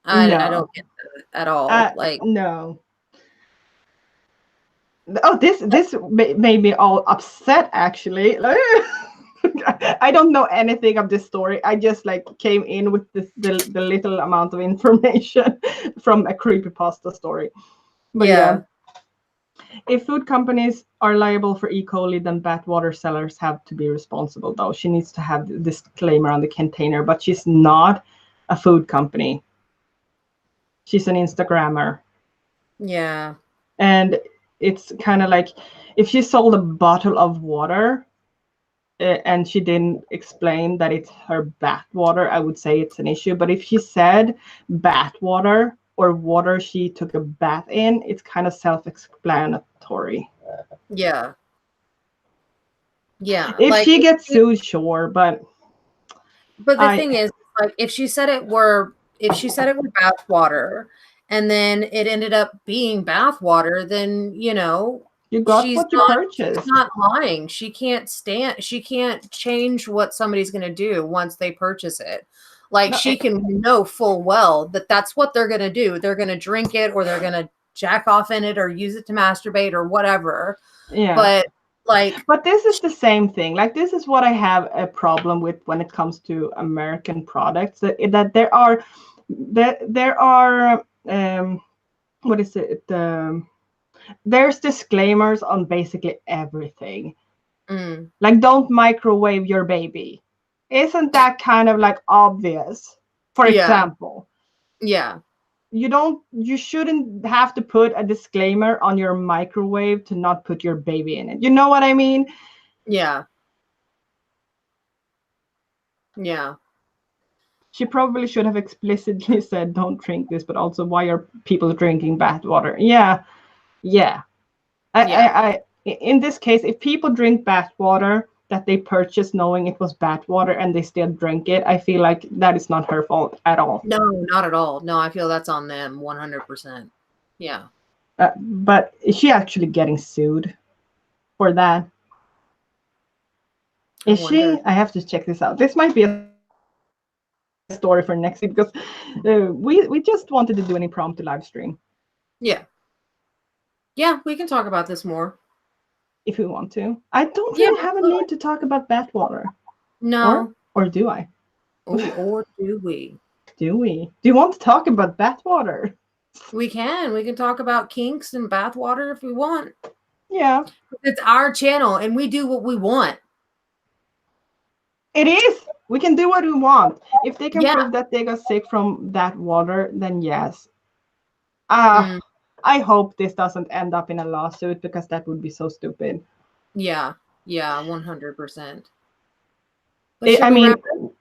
I don't no. get it at all. Like, No. Oh, this made me all upset actually. I don't know anything of this story. I just like came in with the little amount of information from a creepypasta story. But yeah, yeah. if food companies are liable for E. coli, then bad water sellers have to be responsible, though. She needs to have the disclaimer on the container, but she's not a food company. She's an Instagrammer. Yeah. And it's kind of like, if she sold a bottle of water and she didn't explain that it's her bath water, I would say it's an issue. But if she said bath water or water she took a bath in, it's kind of self-explanatory. Yeah. Yeah. If Like, she gets sued, sure, but but the I thing is, like, if she said it were bath water and then it ended up being bath water, then, you got she's what you not she's purchased. not lying. She can't change what somebody's going to do once they purchase it. Like, No, she can know full well that that's what they're going to do. They're going to drink it, or they're going to jack off in it, or use it to masturbate, or whatever. yeah. But, like, But this is the same thing. Like, this is what I have a problem with when it comes to American products. That there are what is it? There's disclaimers on basically everything. mm, Like, don't microwave your baby. Isn't that kind of like obvious? For yeah, example, yeah, you shouldn't have to put a disclaimer on your microwave to not put your baby in it. You know what I mean? yeah, yeah, She probably should have explicitly said, don't drink this, but also, why are people drinking bath water? Yeah, yeah. yeah. In this case, if people drink bath water that they purchased knowing it was bath water and they still drink it, I feel like that is not her fault at all. No, not at all. No, I feel that's on them 100%. Yeah. But is she actually getting sued for that? I Is she? wonder. I have to check this out. This might be a story for next week, because we just wanted to do an impromptu live stream Yeah. Yeah, we can talk about this more. if we want to. I don't Yeah, really have a absolutely. need to talk about bath water, No. or do I? Oh, or do we? Do we? Do you want to talk about bath water? We can. We can talk about kinks and bathwater if we want. Yeah. It's our channel and we do what we want. It is. We can do what we want. If they can Yeah. prove that they got sick from that water, then yes. Uh, Mm, I hope this doesn't end up in a lawsuit because that would be so stupid. yeah. Yeah. 100%. But should I we wrap? mean,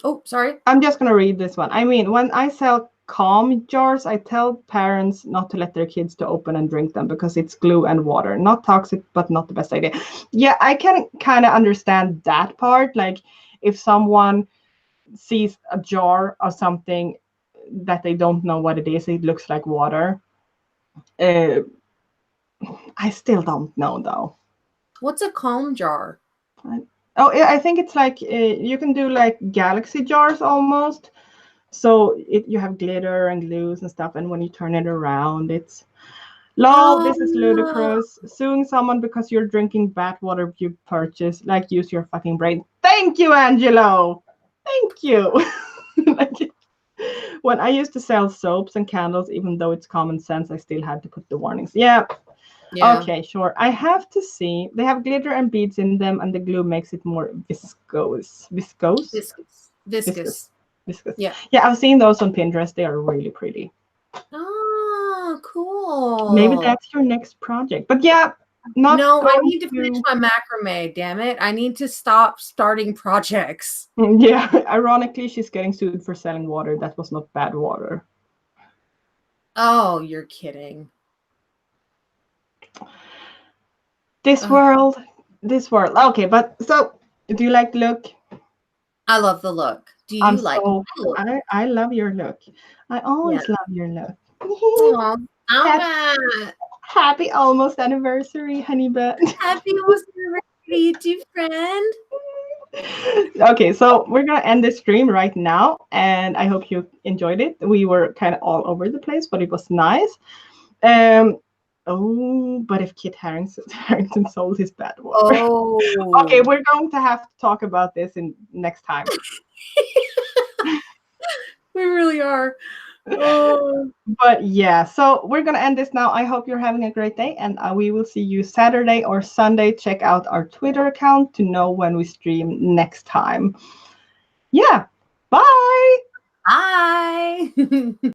Oh, sorry. I'm just gonna read this one. I mean, when I sell calm jars, I tell parents not to let their kids to open and drink them because it's glue and water. Not toxic, but not the best idea. Yeah, I can kind of understand that part. Like, if someone sees a jar or something that they don't know what it is, it looks like water. Uh, I still don't know though. What's a calm jar? Oh, yeah, I think it's like you can do like galaxy jars almost. So you have glitter and glues and stuff, and when you turn it around, it's lol. This is Oh, ludicrous. Suing someone because you're drinking bad water you purchased. Like, use your fucking brain. Thank you, Angelo. Thank you. Like, when I used to sell soaps and candles, even though it's common sense, I still had to put the warnings. Yeah. yeah. Okay, sure. I have to see. They have glitter and beads in them, and the glue makes it more viscose. Viscose? Viscous. Viscous. Viscous. Viscous. Yeah. Yeah, I've seen those on Pinterest. They are really pretty. Oh, Maybe cool. that's your next project. But yeah, not No, I going need to finish to. my macrame, damn it. I need to stop starting projects. Yeah, ironically, she's getting sued for selling water that was not bad water. Oh, you're kidding. This Ugh, world, this world. Okay, but so do you like the look? I love the look. Do I'm you like so. my look? I love your look. I Yeah. always love your look. Oh, happy, Alma. happy almost anniversary, honey bun. Happy almost anniversary, YouTube friend. Okay, so we're gonna end the stream right now, and I hope you enjoyed it. We were kind of all over the place, but it was nice. Um, oh, but if Kit Harington sold his bad water. Okay, Oh. we're going to have to talk about this in next time. We really are. Oh. But yeah, so we're gonna end this now. I hope you're having a great day, and we will see you Saturday or Sunday. Check out our Twitter account to know when we stream next time. Yeah, bye. Bye.